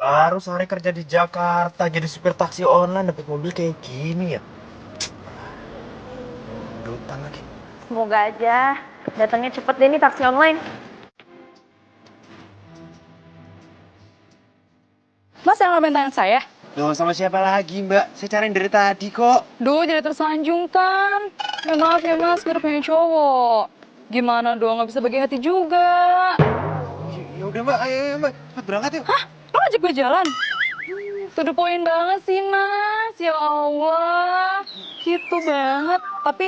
Baru sehari kerja di Jakarta jadi supir taksi online dapat mobil kayak gini ya. Dutan lagi. Semoga aja datangnya cepet deh nih taksi online. Mas yang ngamen tangan saya? Loh, sama siapa lagi, Mbak? Saya cariin dari tadi kok. Duh, jadi tersanjungkan. Ya maaf ya mas, gue udah punya cowok. Gimana dong, gak bisa bagi hati juga. Ya udah, Mbak. Ayo, Mbak. Cepet berangkat yuk. Hah? Lo ngajak gue jalan? To the point banget sih mas, ya Allah. Gitu banget. Tapi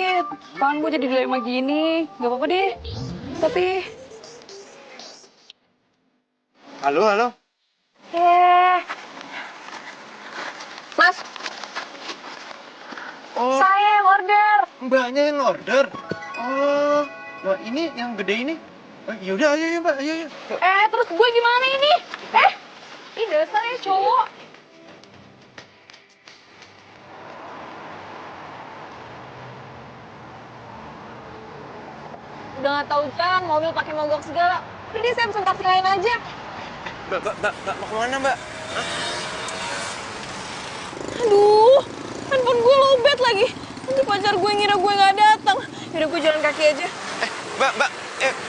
tangan gue jadi dilema gini. Gak apa-apa deh. Tapi... Halo, halo. Mas, Oh, saya yang order. Mbaknya yang order. Oh, Mbak ini yang gede ini. Oh, yaudah, ayo, Mbak. Ayo, ayo. Yuk. terus gue gimana ini? Ih dasar ya cowok. Udah gak tahu jalan, mobil pakai mogok segala. Udah deh, saya pesen taksi lain aja. Mbak, mau kemana, Mbak? Aduh, handphone gue lowbat lagi. Nanti pacar gue ngira gue gak datang. Yaudah gue jalan kaki aja.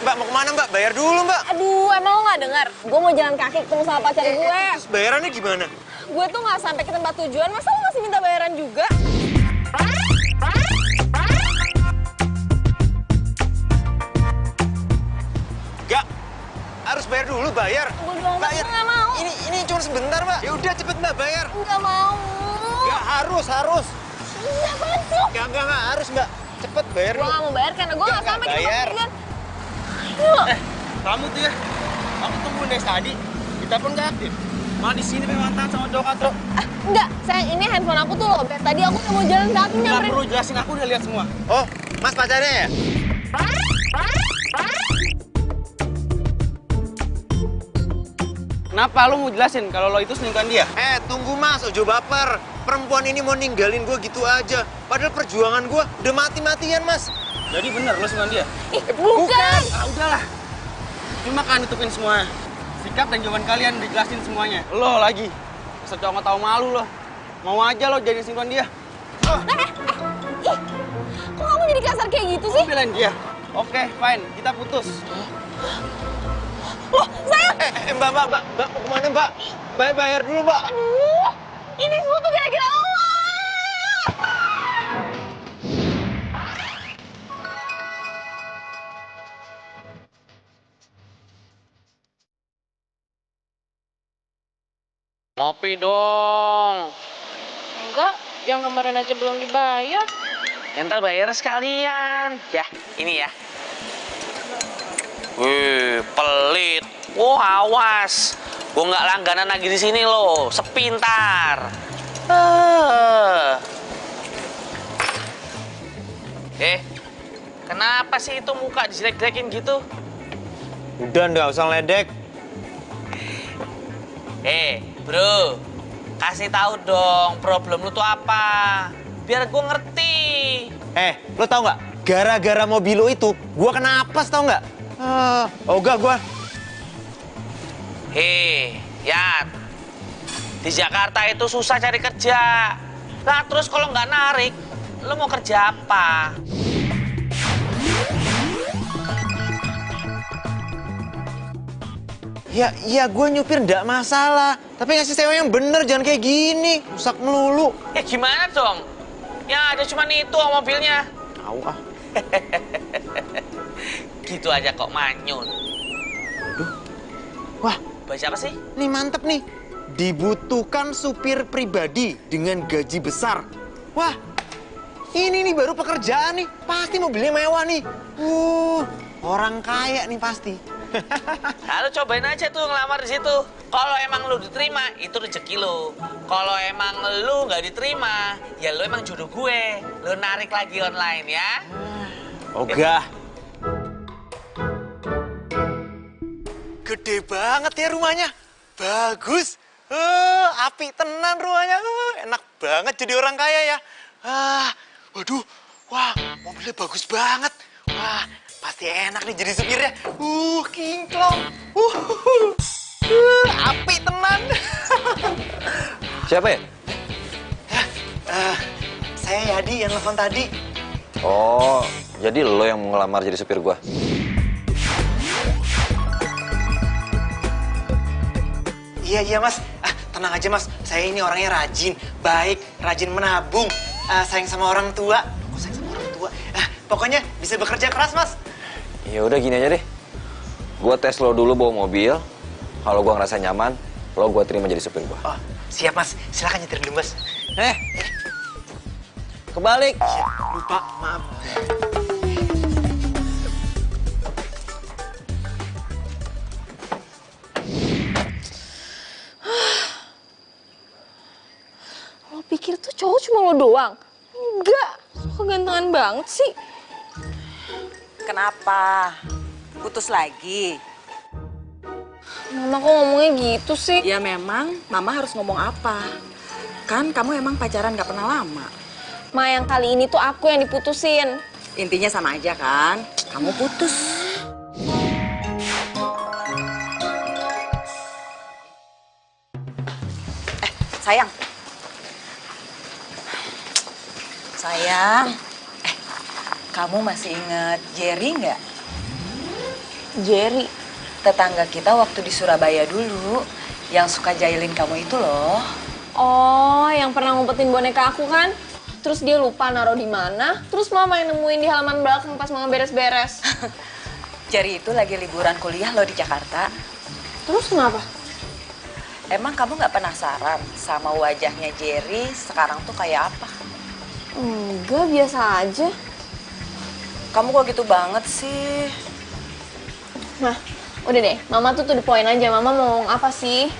Mbak mau kemana, Mbak? Bayar dulu, Mbak. Aduh, emang lo gak dengar? Gue mau jalan kaki ketemu sama pacar gue. Terus bayarannya gimana? Gue tuh gak sampai ke tempat tujuan, masa lo masih minta bayaran juga? Gak, harus bayar dulu, bayar. Gue doang Bayar. gak mau. Ini cuma sebentar, Mbak. Ya udah cepet, Mbak, bayar. Gak mau. Gak harus. Iya, apaan sih? Gak harus, Mbak. Cepet bayar Gue dulu. gak mau bayar karena gue gak sampai ke tempat bayar. tujuan. Ayo. Kamu tuh ya, aku tungguin dari tadi, kita pun nggak aktif. Malah di sini pengen mantan sama cowok katro. Enggak, sayang ini handphone aku tuh lobet. Tadi aku mau jalan kaki Nggak nyamperin. perlu jelasin, aku udah lihat semua. Oh, Mas pacarnya ya? Kenapa lu mau jelasin kalau lo itu selingkuhan dia? Tunggu, Mas, ojo baper. Perempuan ini mau ninggalin gue gitu aja. Padahal perjuangan gue udah mati-matian, Mas. Jadi bener lo selingkuhan dia? Ih, bukan. Ah udahlah. Cuma kan nutupin semua. Sikap dan jawaban kalian dijelasin semuanya. Lo lagi. Masa cowok nggak tahu malu lo. Mau aja lo jadi selingkuhan dia. Ih, kok kamu jadi kasar kayak gitu sih? Belain dia. Oke, fine. Kita putus. Loh, sayang. Mbak, mau kemana, Mbak? Bayar dulu, Mbak. Aduh, ini semua tuh gara-gara Allah. Ngopi dong. Enggak, yang kemarin aja belum dibayar. Entar bayar sekalian. Ya, ini ya. Wih, pelit. Oh, awas. Gue nggak langganan lagi di sini loh. Sepintar. Kenapa sih itu muka dijelek-jelekin gitu? Udah, nggak usah ledek. Bro, kasih tahu dong problem lu tuh apa, biar gue ngerti. Lo tau nggak? Gara-gara mobil lo itu, gue kena apes, tau nggak? Ogah gue. Yat, di Jakarta itu susah cari kerja. Nah, terus kalau nggak narik, lu mau kerja apa? Ya gue nyupir nggak masalah. Tapi ngasih sewa yang bener, jangan kayak gini. Rusak melulu. Gimana dong? Yang ada cuma itu mobilnya. Tahu ah. Gitu aja kok manyun. Wah, Baca apa sih? ini mantep nih. Dibutuhkan supir pribadi dengan gaji besar. Wah, ini nih baru pekerjaan nih. Pasti mobilnya mewah nih. Orang kaya nih pasti. Lalu cobain aja tuh ngelamar di situ. Kalau emang lu diterima, itu rezeki lu. Kalau emang lu nggak diterima, ya lu emang jodoh gue. Lu narik lagi online ya. Ogah. Gede banget ya rumahnya. Bagus. Api tenan rumahnya. Enak banget jadi orang kaya ya. Waduh. Wah, mobilnya bagus banget. Wah, pasti enak nih jadi supirnya. Kinclong. Api tenan. Siapa ya? Saya Yadi yang nelfon tadi. Oh, jadi lo yang mau ngelamar jadi supir gua? Iya mas, tenang aja mas. Saya ini orangnya rajin, baik, rajin menabung, sayang sama orang tua. Kok sayang sama orang tua? Pokoknya bisa bekerja keras mas. Ya udah gini aja deh. Gua tes lo dulu bawa mobil. Kalau gua ngerasa nyaman, lo gua terima jadi supir gua. Oh, siap mas. Silakan nyetir dulu mas. Kebalik. Lupa, maaf. Lo pikir tuh cowok cuma lo doang? Enggak, kegantengan banget sih. Kenapa? Putus lagi? Mama kok ngomongnya gitu sih? Ya memang, Mama harus ngomong apa? Kan kamu emang pacaran gak pernah lama. Ma, yang kali ini tuh aku yang diputusin. Intinya sama aja kan? Kamu putus. Sayang. Sayang. Kamu masih inget Jerry nggak? Jerry. Tetangga kita waktu di Surabaya dulu. Yang suka jahilin kamu itu loh. Oh, yang pernah ngumpetin boneka aku kan? Terus dia lupa naruh di mana. Terus mama yang nemuin di halaman belakang pas mama beres-beres. Jerry itu lagi liburan kuliah loh di Jakarta. Terus kenapa? Emang kamu nggak penasaran sama wajahnya Jerry sekarang tuh kayak apa? Enggak, biasa aja. Kamu kok gitu banget sih? Nah, udah deh. Mama tuh to the point aja. Mama mau ngomong apa sih?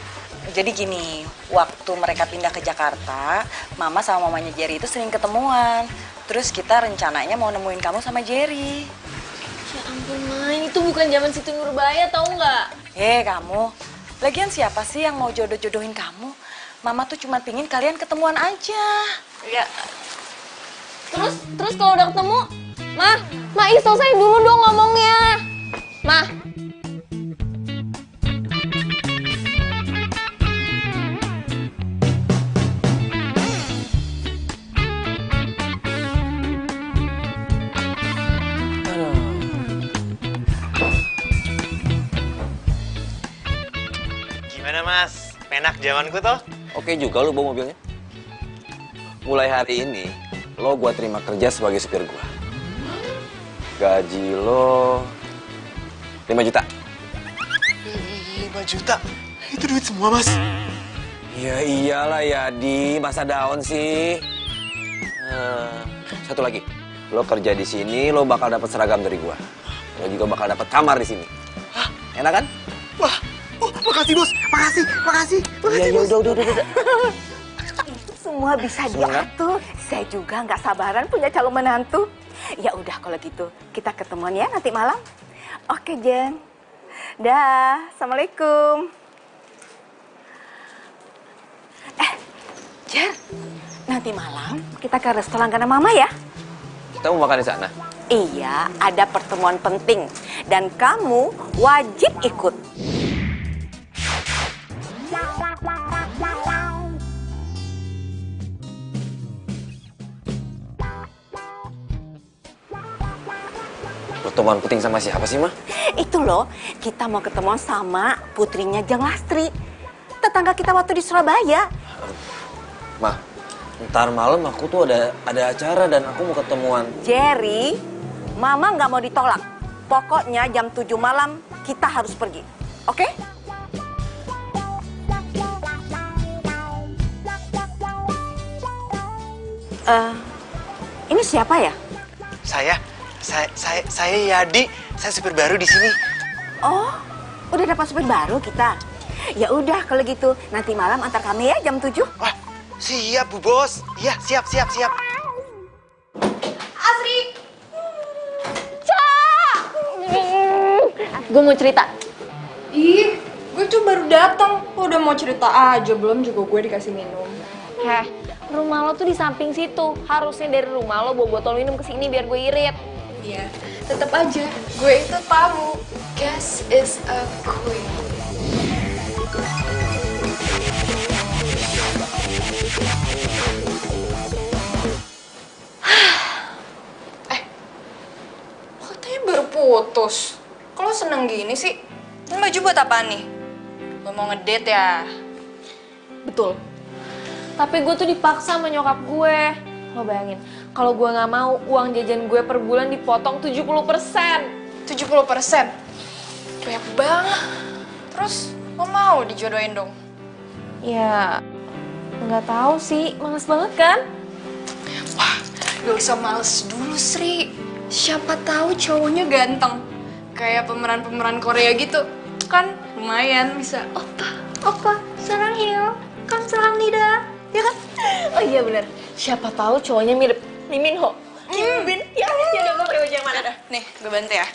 Jadi gini, waktu mereka pindah ke Jakarta, Mama sama mamanya Jerry itu sering ketemuan. Terus kita rencananya mau nemuin kamu sama Jerry. Ya ampun, Ma. Ini tuh bukan zaman Siti Nurbaya, tau nggak? Kamu. Lagian siapa sih yang mau jodoh-jodohin kamu? Mama tuh cuma pingin kalian ketemuan aja. Ya. Terus kalau udah ketemu, Ma, selesai dulu dong ngomongnya. Ma. Gimana mas? Enak zamanku tuh? Oke juga lo bawa mobilnya. Mulai hari ini, lo gua terima kerja sebagai supir gua. Gaji lo 5 juta. 5 juta? Itu duit semua mas? Ya iyalah ya, masa daun sih. Satu lagi, lo kerja di sini, lo bakal dapat seragam dari gua. Lo juga bakal dapat kamar di sini. Enak kan? Wah, makasih bos, makasih. Iya, udah. Semua bisa diatur. Saya juga nggak sabaran punya calon menantu. Ya udah kalau gitu kita ketemuan ya nanti malam. Oke Jen. Dah, assalamualaikum. Jen, nanti malam kita ke restoran karena Mama ya. Kita mau makan di sana. Iya, ada pertemuan penting dan kamu wajib ikut. Pertemuan penting sama siapa sih, Mah? Itu loh, kita mau ketemuan sama putrinya Jang Lastri. Tetangga kita waktu di Surabaya. Mah, ntar malam aku tuh ada acara dan aku mau ketemuan. Jerry, Mama nggak mau ditolak. Pokoknya jam 7 malam kita harus pergi. Oke? Ini siapa ya? Saya Yadi. Saya supir baru di sini. Oh, udah dapat supir baru kita. Ya udah kalau gitu nanti malam antar kami ya jam 7. Wah, siap Bu Bos. Iya, siap. Asri! Gue mau cerita. Ih, gue tuh baru datang. Lo udah mau cerita aja, belum juga gue dikasih minum. Rumah lo tuh di samping situ. Harusnya dari rumah lo bawa botol minum ke sini biar gue irit. Iya, tetap aja. Gue itu tamu. Guest is a queen. Serius? Kok lo seneng gini sih? Ini baju buat apaan nih? Lo mau ngedate ya? Betul. Tapi gue tuh dipaksa sama nyokap gue. Lo bayangin, kalau gue nggak mau, uang jajan gue per bulan dipotong 70%. 70%? Banyak banget. Terus lo mau dijodohin dong? Ya, nggak tahu sih. Males banget kan? Wah, gak usah males dulu, Sri. Siapa tahu cowoknya ganteng. Kayak pemeran-pemeran Korea gitu. Kan lumayan bisa. Oppa, sarangheyo. Kamsahamnida. Ya kan? Oh iya bener. Siapa tahu cowoknya mirip Lee Min Ho, Kim Bin. Ya udah gue pakai baju yang mana? Nih, gue bantu ya.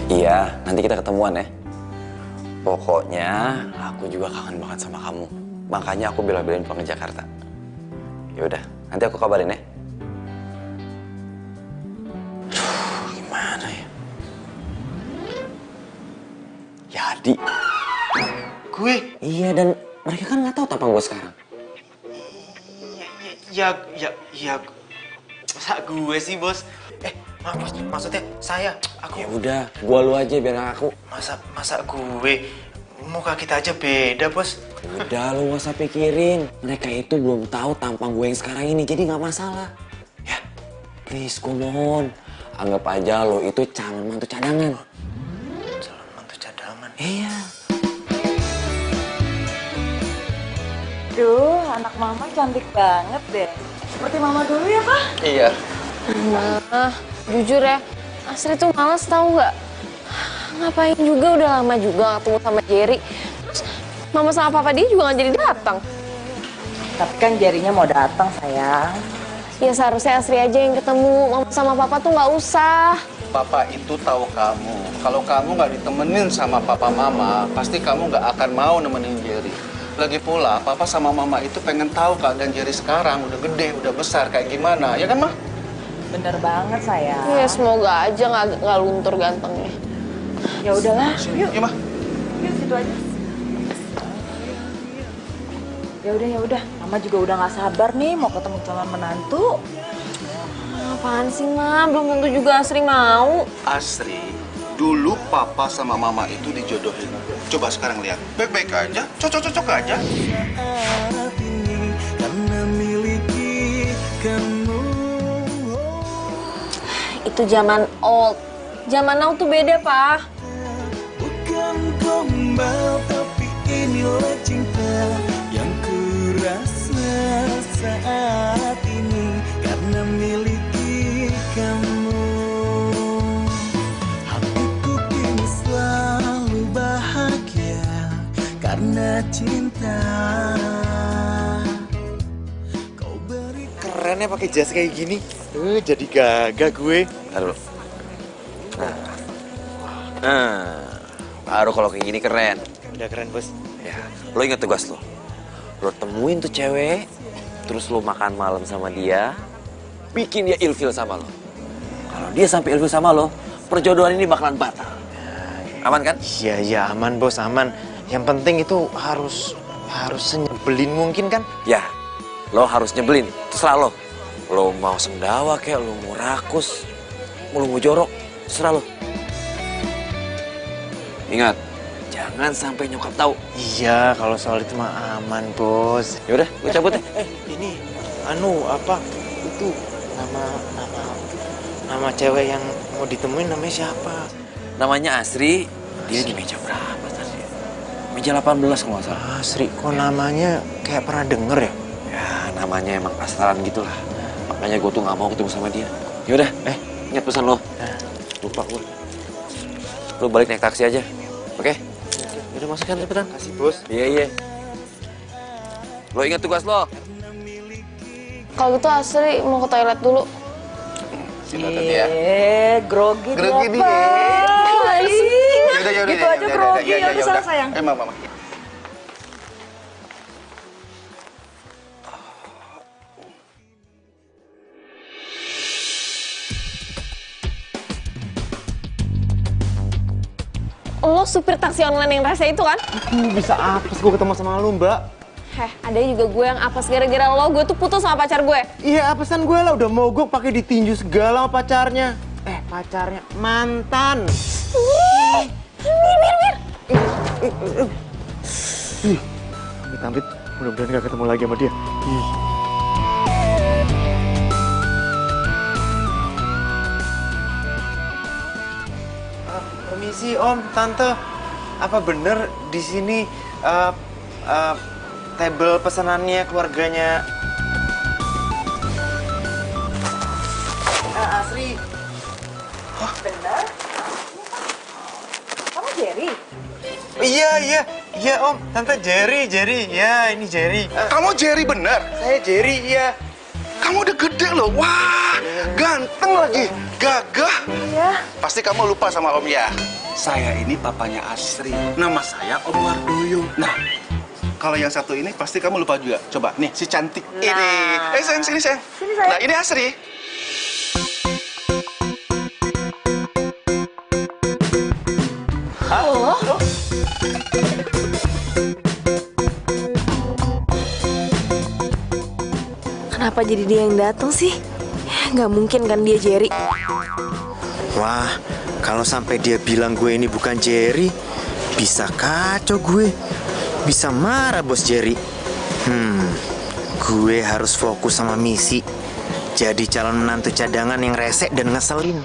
Iya, nanti kita ketemuan ya. Pokoknya aku juga kangen banget sama kamu. Makanya aku bela-belain pulang ke Jakarta. Ya udah, nanti aku kabarin ya. Aduh, gimana ya? Jadi. Gue? Iya, dan mereka kan nggak tahu tampang gue sekarang. Ya, masa gue sih, Bos? Maksudnya saya, aku... Ya udah, gua lu aja biar aku. Masa gue? Muka kita aja beda, Bos. Udah, lu nggak usah pikirin. Mereka itu belum tahu tampang gue yang sekarang ini, jadi nggak masalah. Ya, please, gue mohon. Anggap aja lo itu calon mantu cadangan. Calon mantu cadangan? Iya. Duh, anak mama cantik banget deh. Seperti mama dulu ya, Pak? Iya. Nah, jujur ya, Asri tuh males tau gak? Ngapain juga, udah lama juga ketemu sama Jerry. Terus mama sama papa dia juga gak jadi datang. Tapi kan jarinya mau datang, sayang. Ya seharusnya Asri aja yang ketemu, mama sama papa tuh gak usah. Papa itu tahu kamu. Kalau kamu nggak ditemenin sama papa mama, pasti kamu nggak akan mau nemenin Jerry. Lagi pula, papa sama mama itu pengen tahu keadaan Jerry sekarang. Udah gede, udah besar, kayak gimana. Ya kan, Ma? Bener banget, sayang. Ya semoga aja gak luntur gantengnya. Ya udahlah, yuk. Iya, Ma. Yuk, situ aja. Ya udah. Mama juga udah nggak sabar nih mau ketemu calon menantu. Apaan sih, Ma? Belum tentu juga Asri mau. Asri, dulu papa sama mama itu dijodohin. Coba sekarang lihat, baik-baik aja, cocok-cocok aja. Itu zaman old. Zaman now tuh beda, Pak. Bukan gombal, tapi inilah cinta yang kurasa saat ini karena miliki kamu. Hatiku kini selalu bahagia karena cinta. Kau beri Keren ya pakai jas kayak gini. Jadi gagah gue. Taruh. Nah, baru kalau kayak gini keren. Udah keren, Bos. Ya, lo inget tugas lo. Lo temuin tuh cewek, terus lo makan malam sama dia, bikin dia ilfil sama lo. Kalau dia sampai ilfil sama lo, perjodohan ini bakalan batal. Aman kan? Iya, aman, Bos, aman. Yang penting itu harus senyebelin mungkin kan? Ya, lo harus nyebelin, terserah lo. Lo mau sendawa kayak lo mau rakus, lo mau jorok, terserah lo. Ingat, jangan sampai nyokap tahu. Iya, kalau soal itu mah aman, Bos. Yaudah, gue cabut ya. Ini itu nama cewek yang mau ditemuin namanya siapa? Namanya Asri, dia di meja berapa tadi? Meja 18 kalau nggak salah. Asri, kok namanya kayak pernah denger ya? Ya, namanya emang pasaran gitu lah. Makanya gue tuh nggak mau ketemu sama dia. Yaudah, ingat pesan lo. Lupa gue. Lo balik naik taksi aja, oke? Yaudah masuk kan cepetan. Kasih, Bos. Iya. Lo ingat tugas lo. Kalau gitu Asri mau ke toilet dulu. Sini ya. Grogi Grogi dia, Pak. Yaudah. Gitu aja grogi, ya udah sana, sayang. Mama. Lo supir taksi online yang rasa itu kan? Bisa apes gue ketemu sama lu, Mbak. ada juga gue yang apes gara-gara lo, gue tuh putus sama pacar gue. Iya, apesan gue lah udah mogok pakai ditinju segala sama pacarnya. Pacarnya mantan. Mir. Amit-amit, mudah-mudahan gak ketemu lagi sama dia. Permisi Om, Tante. Apa bener di sini table pesanannya keluarganya Asri? Benar? Kamu Jerry? Iya Om, Tante Jerry, ya ini Jerry. Kamu Jerry bener? Saya Jerry, iya. Kamu udah gede loh, wah, ganteng lagi, gagah. Iya. Pasti kamu lupa sama Om ya. Saya ini papanya Asri, nama saya Om Wardoyo. Nah, kalau yang satu ini pasti kamu lupa juga. Coba, nih si cantik ini. Sayang, sini sayang. Sini, sayang. Nah, ini Asri. Kenapa jadi dia yang datang sih? Nggak mungkin kan dia Jerry. Wah, kalau sampai dia bilang gue ini bukan Jerry, bisa kacau gue. Bisa marah bos Jerry. Gue harus fokus sama misi. Jadi calon menantu cadangan yang resek dan ngeselin.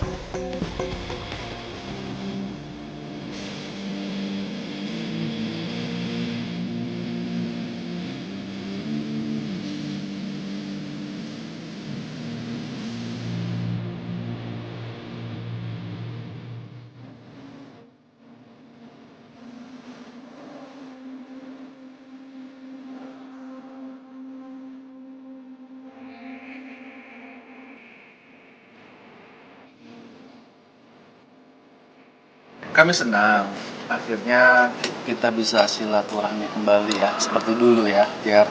Kami senang. Akhirnya kita bisa silaturahmi kembali ya, seperti dulu ya, Jer.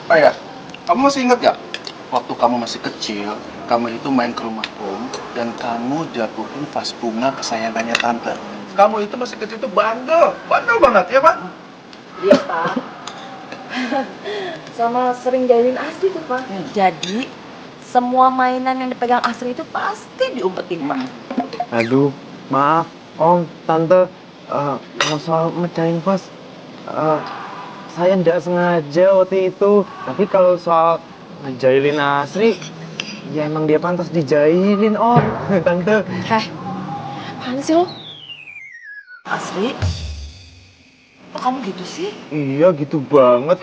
Oh ya, kamu masih ingat gak? Waktu kamu masih kecil, kamu itu main ke rumah Om dan kamu jatuhin vas bunga kesayangannya Tante. Kamu itu masih kecil itu bandel banget ya Pak? Iya, Pak. Sama sering jahilin Asri tuh, Pak. Jadi, semua mainan yang dipegang Asri itu pasti diumpetin, Pak. Aduh, maaf Om, Tante. Kalau soal mecahin vas, saya nggak sengaja waktu itu. Tapi kalau soal ngejailin Asri, ya emang dia pantas dijailin Om, Tante. Apaan sih lo? Asri? Kok kamu gitu sih? Iya, gitu banget.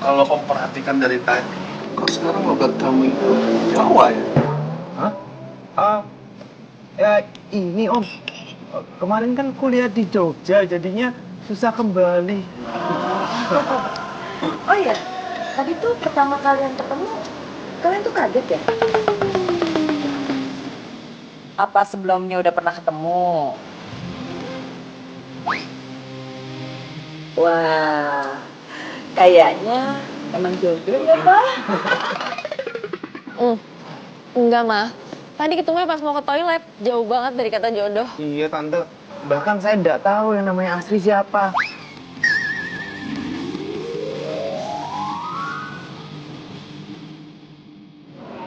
Kalau Om perhatikan dari tadi, kok sekarang logat kamu itu Jawa ya? Hah? Ya ini Om, kemarin kan kuliah di Jogja, jadinya susah kembali. Oh iya, tadi tuh pertama kalian ketemu, kalian tuh kaget ya? Apa sebelumnya udah pernah ketemu? Wah, kayaknya emang jodoh ya, Pak? Enggak, Ma. Tadi ketemunya pas mau ke toilet. Jauh banget dari kata jodoh. Iya Tante, bahkan saya nggak tahu yang namanya Asri siapa.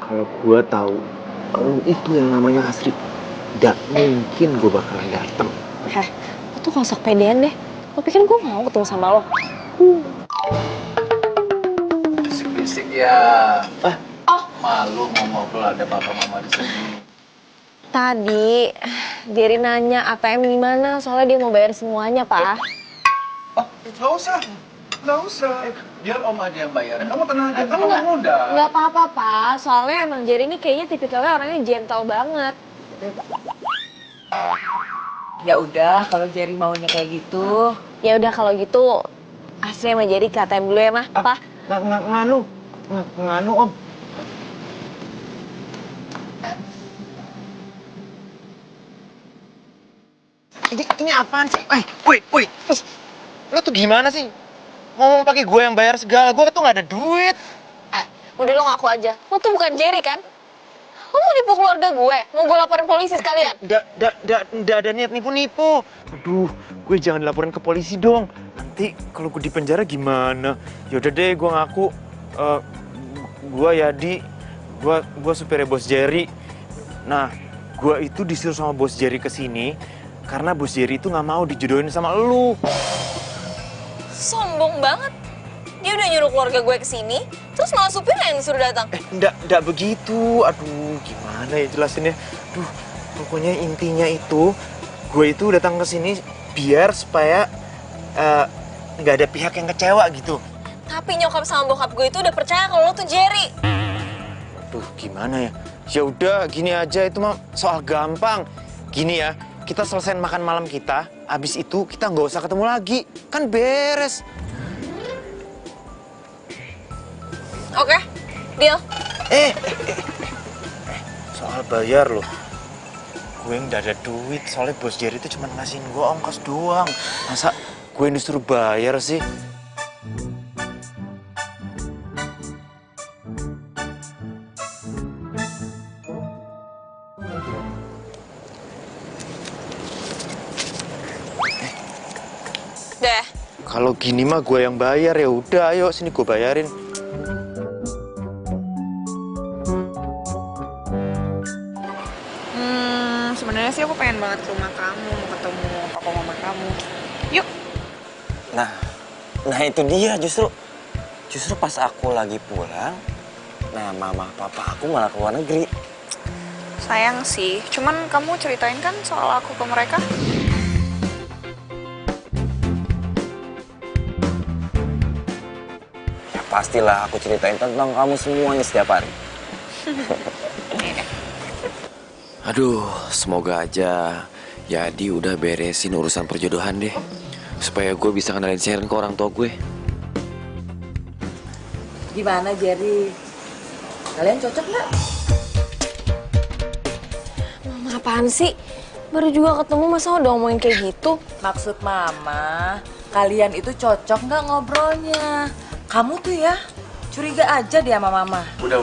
Kalau gua tahu, kalau itu yang namanya Asri, nggak mungkin gua bakalan datang. Lo tuh gak usah pedean deh. Lo pikir gue mau ketemu sama lo? Bisik-bisik ya. Malu mau ngobrol ada papa mama di sini. Tadi, Jerry nanya ATM di mana, soalnya dia mau bayar semuanya, Pak. Nggak usah. Biar Om aja yang bayar. Kamu tenang aja, kamu muda. Nggak apa-apa, Pak. Soalnya emang Jerry ini kayaknya tipikalnya orangnya gentle banget. Ya udah, kalau Jerry maunya kayak gitu. Ya udah kalau gitu, Asri sama Jerry ke ATM dulu ya, Mah. Pak. Nganu Om. Ini apaan sih? Woi. Lo tuh gimana sih? Ngomong pakai gue yang bayar segala, gue tuh nggak ada duit. Udah lo ngaku aja. Lo tuh bukan Jerry kan? Lo mau nipu keluarga gue? Mau gue laporin polisi sekalian? Nggak ada niat nipu-nipu. Aduh, gue jangan laporin ke polisi dong. Nanti kalau gue di penjara gimana? Yaudah deh, gue ngaku. Gue Yadi, gue supirnya Bos Jerry. Nah, gue itu disuruh sama Bos Jerry ke sini karena Bos Jerry itu nggak mau dijodohin sama lu. Sombong banget. Dia udah nyuruh keluarga gue kesini, terus malah supirnya yang disuruh datang. Nggak begitu. Aduh, gimana ya jelasinnya? Duh, pokoknya intinya itu, gue itu datang ke sini biar supaya nggak ada pihak yang kecewa gitu. Tapi nyokap sama bokap gue itu udah percaya kalau lo tuh Jerry. Aduh, gimana ya? Ya udah, gini aja, itu mah soal gampang. Gini ya, kita selesaiin makan malam kita, abis itu kita nggak usah ketemu lagi, kan beres. Oke, deal. Soal bayar loh. Gue nggak ada duit, soalnya Bos Jerry itu cuma ngasihin gue ongkos doang. Masa gue yang disuruh bayar sih? Deh. Kalau gini mah gue yang bayar, ya udah, ayo sini gue bayarin. Sebenarnya sih aku pengen banget ke rumah kamu, mau ketemu papa mama kamu. Yuk. Nah itu dia justru pas aku lagi pulang, nah mama papa aku malah ke luar negeri. Sayang sih, cuman kamu ceritain kan soal aku ke mereka? Ya pastilah aku ceritain tentang kamu semuanya setiap hari. Aduh, semoga aja Yadi udah beresin urusan perjodohan deh. Supaya gue bisa kenalin Sharon ke orang tua gue. Gimana Jerry? Kalian cocok nggak? Mama apaan sih? Baru juga ketemu masa udah ngomongin kayak gitu? Maksud Mama, kalian itu cocok nggak ngobrolnya? Kamu tuh ya curiga aja dia sama Mama. Udah.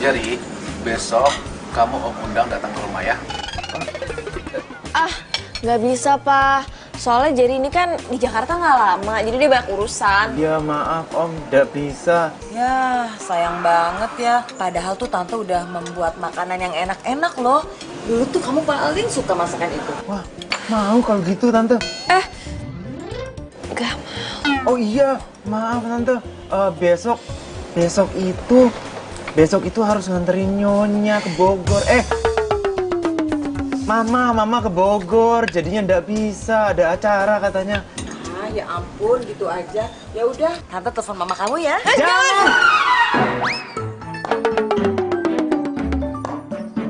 Jadi, besok kamu Om undang datang ke rumah ya. Ah, nggak bisa, Pak. Soalnya Jerry ini kan di Jakarta nggak lama, jadi dia banyak urusan. Ya maaf Om, nggak bisa. Ya, sayang banget ya. Padahal tuh Tante udah membuat makanan yang enak-enak loh. Dulu tuh kamu paling suka masakan itu. Wah, mau kalau gitu Tante. Nggak mau. Oh iya, maaf Tante. Besok itu harus nganterin Nyonya ke Bogor. Mama ke Bogor, jadinya nggak bisa, ada acara katanya. Ah, ya ampun, gitu aja. Ya udah, Tante telepon Mama kamu ya. Jangan!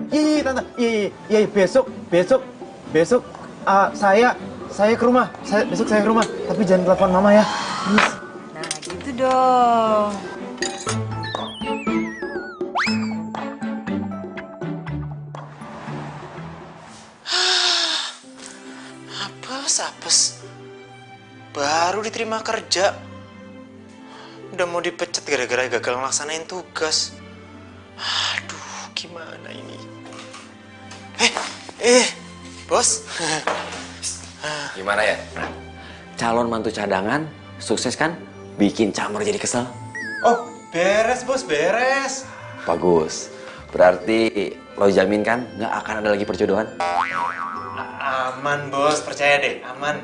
Iya, Tante. Iya, besok saya ke rumah. Besok saya ke rumah, tapi jangan telepon Mama ya. Please. Nah, gitu dong. Apes. Baru diterima kerja. Udah mau dipecat gara-gara gagal ngelaksanain tugas. Aduh, gimana ini? Bos. Gimana ya? Calon mantu cadangan, sukses kan? Bikin Camar jadi kesel. Oh, beres Bos, beres. Bagus. Berarti lo jamin kan nggak akan ada lagi perjodohan? Aman Bos, percaya deh, aman.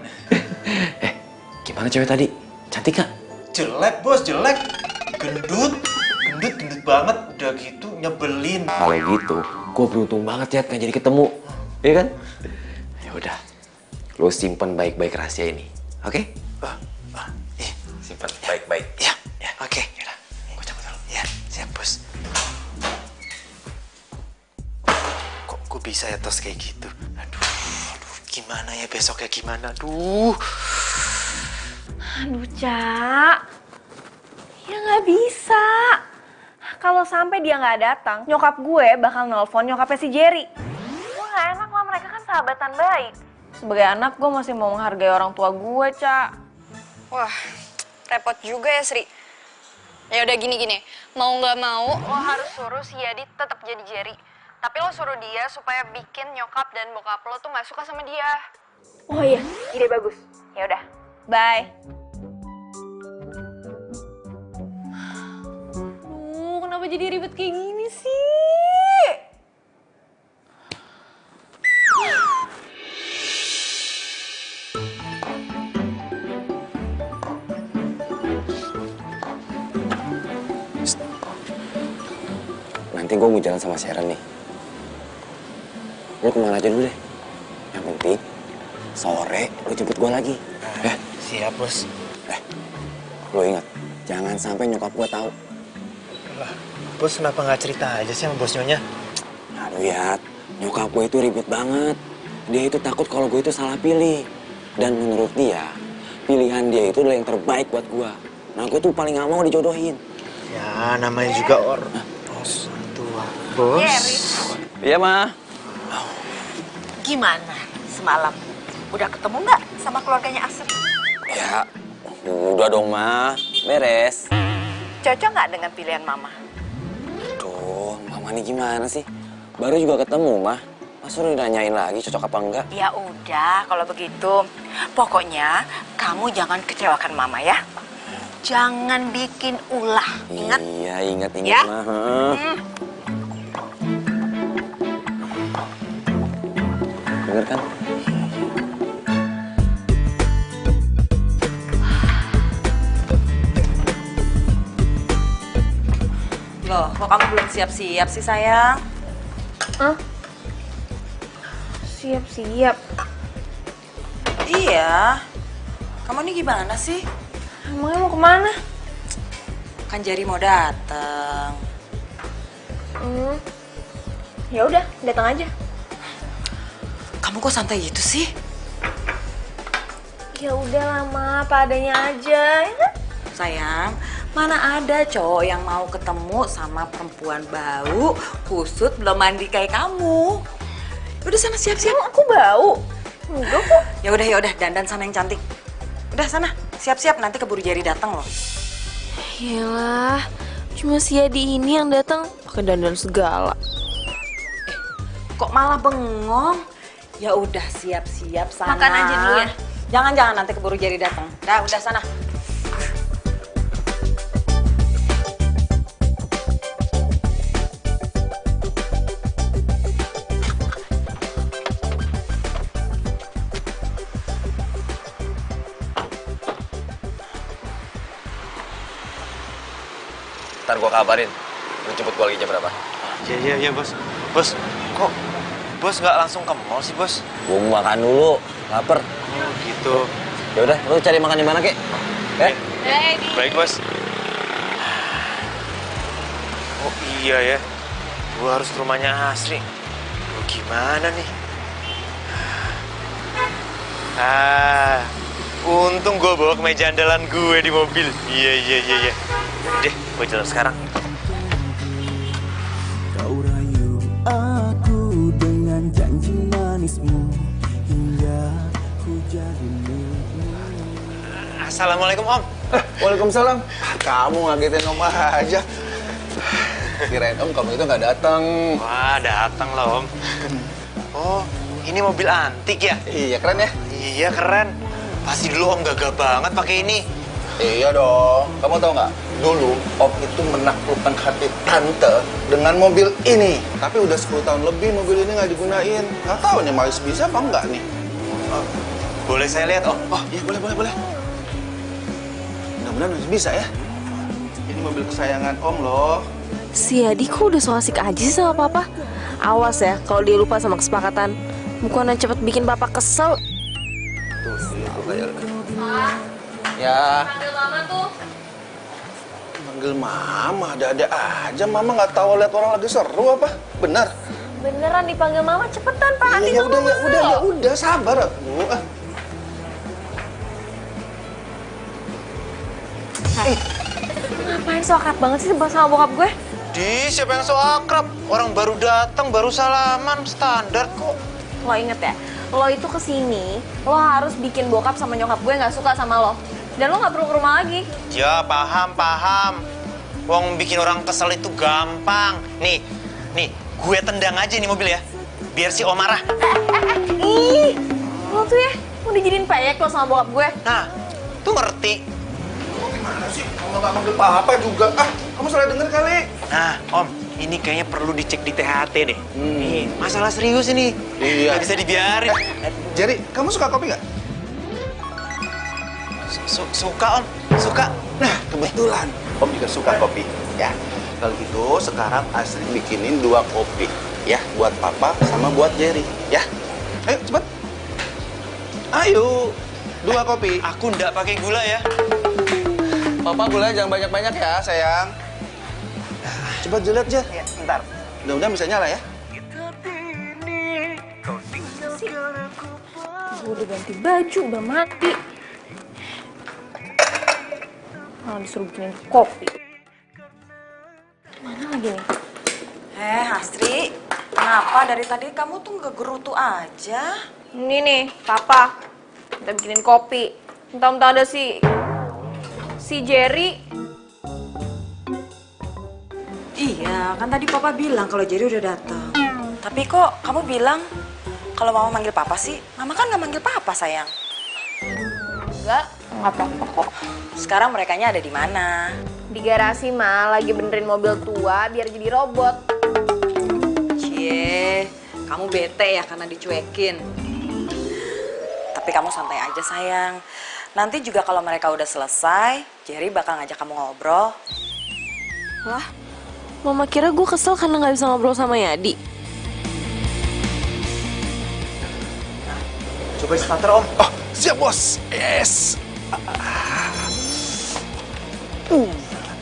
Gimana cewek tadi? Cantik gak? Jelek Bos, jelek. Gendut banget. Udah gitu nyebelin. Kalau gitu, gue beruntung banget ya kan jadi ketemu. Iya kan? Ya udah, lo simpen baik-baik rahasia ini, oke? Simpen baik-baik. Ya, oke. Yaudah, gue cabut dulu. Ya, siap Bos. Kok gue bisa ya tos kayak gitu? Aduh, gimana ya besoknya gimana? Aduh, Cak. Ya nggak bisa. Kalau sampai dia nggak datang, nyokap gue bakal nelpon nyokapnya si Jerry. Gue nggak enak lah, mereka kan sahabatan baik. Sebagai anak, gue masih mau menghargai orang tua gue, Cak. Wah, repot juga ya Sri. Ya udah gini, mau nggak mau lo harus suruh si Yadi tetap jadi Jerry. Tapi lo suruh dia supaya bikin nyokap dan bokap lo tuh nggak suka sama dia. Oh iya, ide bagus. Ya udah, bye. Kenapa jadi ribet kayak gini sih? Nanti gue mau jalan sama Sharon nih. Lo kemana aja dulu deh. Yang penting, sore lo jemput gue lagi. Siap, Bos. Lo ingat, jangan sampai nyokap gue tahu. Lah, Bos kenapa nggak cerita aja sih sama Bos Nyonya? Aduh ya, nyokap gue itu ribet banget. Dia itu takut kalau gue itu salah pilih. Dan menurut dia, pilihan dia itu adalah yang terbaik buat gue. Nah, gue tuh paling gak mau dijodohin. Ya, namanya juga Bos tua. Bos. Iya, Ma. Gimana semalam? Udah ketemu nggak sama keluarganya Asep? Ya, udah dong, Ma. Beres. Cocok nggak dengan pilihan Mama? Aduh, Mama nih gimana sih? Baru juga ketemu, Ma. Masa udah nanyain lagi cocok apa enggak? Ya udah, kalau begitu. Pokoknya kamu jangan kecewakan Mama ya. Jangan bikin ulah, ingat? Iya, ingat, Ya? Ma. Bener kan? Loh, kok kamu belum siap-siap sih sayang? Hah? Siap-siap. Iya. Kamu nih gimana sih? Emangnya mau kemana? Kan Jerry mau datang. Ya udah, datang aja. Kamu kok santai gitu sih? Ya udah lama, apa adanya aja, ya kan? Sayang, mana ada cowok yang mau ketemu sama perempuan bau, kusut, belum mandi kayak kamu. Udah sana siap-siap. Emang aku bau? Enggak kok. Ya udah, dandan sana yang cantik. Udah sana, siap-siap nanti keburu Jerry datang loh. Yalah, cuma si Adi ini yang datang pakai dandan segala. Kok malah bengong? Ya udah siap-siap sana. Makan aja dulu ya. Jangan nanti keburu Jerry datang. Udah sana. Ntar gue kabarin. Lu jemput gue lagi jam berapa? Iya, Bos. Bos, kok Bos nggak langsung ke mall sih, Bos? Gue mau makan dulu. Lapar. Oh, gitu. Ya udah, lu cari makan di mana, Kek? Baik, Bos. Oh iya ya, gue harus ke rumahnya Asri. Gimana nih? Untung gue bawa kemeja andalan gue di mobil. Iya. Deh, gue jalan sekarang. Kau rayu aku dengan janji manismu hingga ku jadi milikmu. Assalamualaikum, Om. Waalaikumsalam. Kamu ngagetin Om aja. Kirain Om kamu itu nggak datang. Wah, datang lah, Om. Oh, ini mobil antik ya? Iya, keren ya? Iya, keren. Pasti dulu Om gagah banget pakai ini. Iya dong. Kamu tahu nggak? Dulu Om itu menaklukkan hati Tante dengan mobil ini. Tapi udah 10 tahun lebih mobil ini nggak digunain. Nggak tahu nih masih bisa apa enggak nih. Boleh saya lihat, Om? Oh iya, boleh. Mudah-mudahan masih bisa ya. Ini mobil kesayangan Om loh. Si Adi kok udah so asik aja sih sama papa? Awas ya kalau dia lupa sama kesepakatan. Bukannya cepet bikin papa kesel. Tuh, itu kayak ya. Panggil mama tuh. Manggil Mama, ada-ada aja. Mama nggak tahu lihat orang lagi seru apa? Benar? Beneran dipanggil mama, cepetan Pak. Nanti Ya mama kesel. udah, sabar aku. Ngapain so akrab banget sih sama bokap gue? Di, siapa yang so akrab? Orang baru datang, baru salaman, standar kok. Lo inget ya, lo itu kesini, lo harus bikin bokap sama nyokap gue nggak suka sama lo. Dan lo nggak perlu ke rumah lagi. Ya, paham. Wong bikin orang kesel itu gampang. Nih, gue tendang aja nih mobil ya. Biar si Om marah. Ih, lo tuh ya udah jadiin peyek lo sama bokap gue. Nah, tuh ngerti. Gimana sih? Kamu nggak manggil papa juga. Ah, kamu salah denger kali. Nah, Om, ini kayaknya perlu dicek di THT deh. Nih, masalah serius ini. Iya. Gak bisa dibiarin. Jerry, kamu suka kopi nggak? Suka, Om. Suka. Nah, kebetulan Om juga suka kopi. Ya, kalau gitu sekarang Astrid bikinin 2 kopi. Ya, buat papa sama buat Jerry. Ya, ayo cepet. Ayo, 2 kopi. Aku ndak pakai gula ya. Papa gula jangan banyak-banyak ya, sayang. Coba jelat aja. Ya, bentar. Mudah-mudahan bisa nyala ya. Gue udah ganti baju, udah mati. Malah disuruh bikinin kopi. Mana lagi nih? Astri, kenapa dari tadi kamu tuh nggak gerutu aja? Ini nih, Papa. Kita bikinin kopi. Entah-entah ada si Jerry. Iya, kan tadi Papa bilang kalau Jerry udah datang. Tapi kok kamu bilang kalau Mama manggil Papa sih? Mama kan nggak manggil Papa, sayang. Nggak apa-apa kok. Sekarang merekanya ada di mana? Di garasi, Ma. Lagi benerin mobil tua biar jadi robot. Cie, kamu bete ya karena dicuekin. Tapi kamu santai aja, sayang. Nanti juga kalau mereka udah selesai, Jerry bakal ngajak kamu ngobrol. Wah, Mama kira gue kesel karena nggak bisa ngobrol sama Yadi. Coba starter, Om. Oh, siap bos. Yes.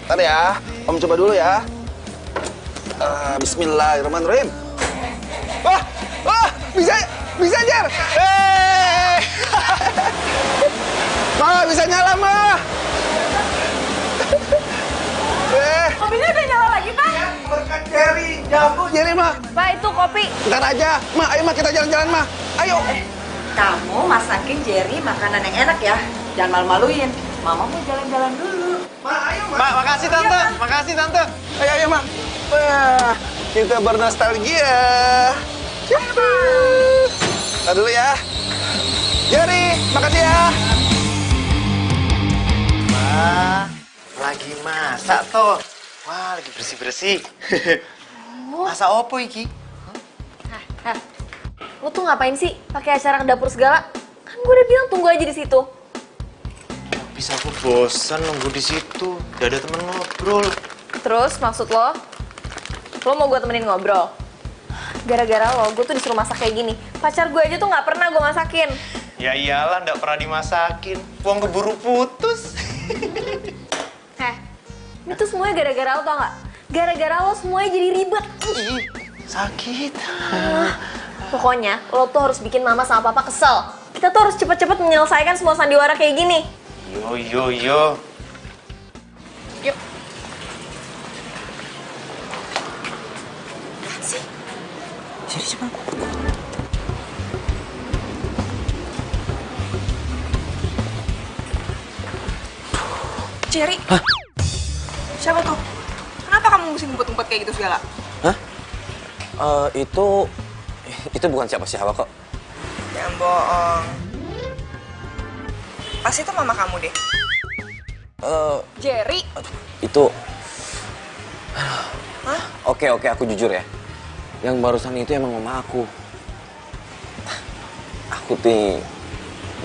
Ntar ya, Om coba dulu ya. Bismillahirrahmanirrahim. Wah, bisa Jer. Ma, bisa nyala, Ma. Kopinya udah nyala lagi, Pak. Berkat Jerry, jago Jerry, Ma. Pak, itu kopi. Ntar aja, Ma. Ayo, Ma, kita jalan-jalan, Ma. Ayo. Kamu masakin Jerry makanan yang enak ya. Jangan malu-maluin. Mama mau jalan-jalan dulu. Ma, ayo, Ma. Ma, makasih Tante. Makasih Tante. Ayo, Ma. Wah, kita bernostalgia. Ntar dulu ya. Jerry, makasih ya. Wah, lagi masak toh. Wah, lagi bersih-bersih. Masak opo iki? Lo tuh ngapain sih pakai acara ke dapur segala? Kan gue udah bilang tunggu aja di situ. Bisa aku bosan nunggu di situ. Gak ada temen ngobrol. Terus maksud lo mau gue temenin ngobrol? Gara-gara lo, gue tuh disuruh masak kayak gini. Pacar gue aja tuh nggak pernah gue masakin. Ya iyalah, nggak pernah dimasakin. Uang keburu putus. Ini tuh semuanya gara-gara lo, tau nggak? Gara-gara lo semuanya jadi ribet. Sakit. Pokoknya lo tuh harus bikin mama sama papa kesel. Kita tuh harus cepet-cepet menyelesaikan semua sandiwara kayak gini. Yo. Yuk. Jerry coba. Jerry. Hah? Siapa tuh? Kenapa kamu mesti ngumpet-ngumpet kayak gitu segala? Hah? Itu bukan siapa-siapa kok. Jangan bohong. Pasti itu mama kamu deh. Jerry. Itu... Hah? Oke, aku jujur ya. Yang barusan itu emang mama aku. Aku tuh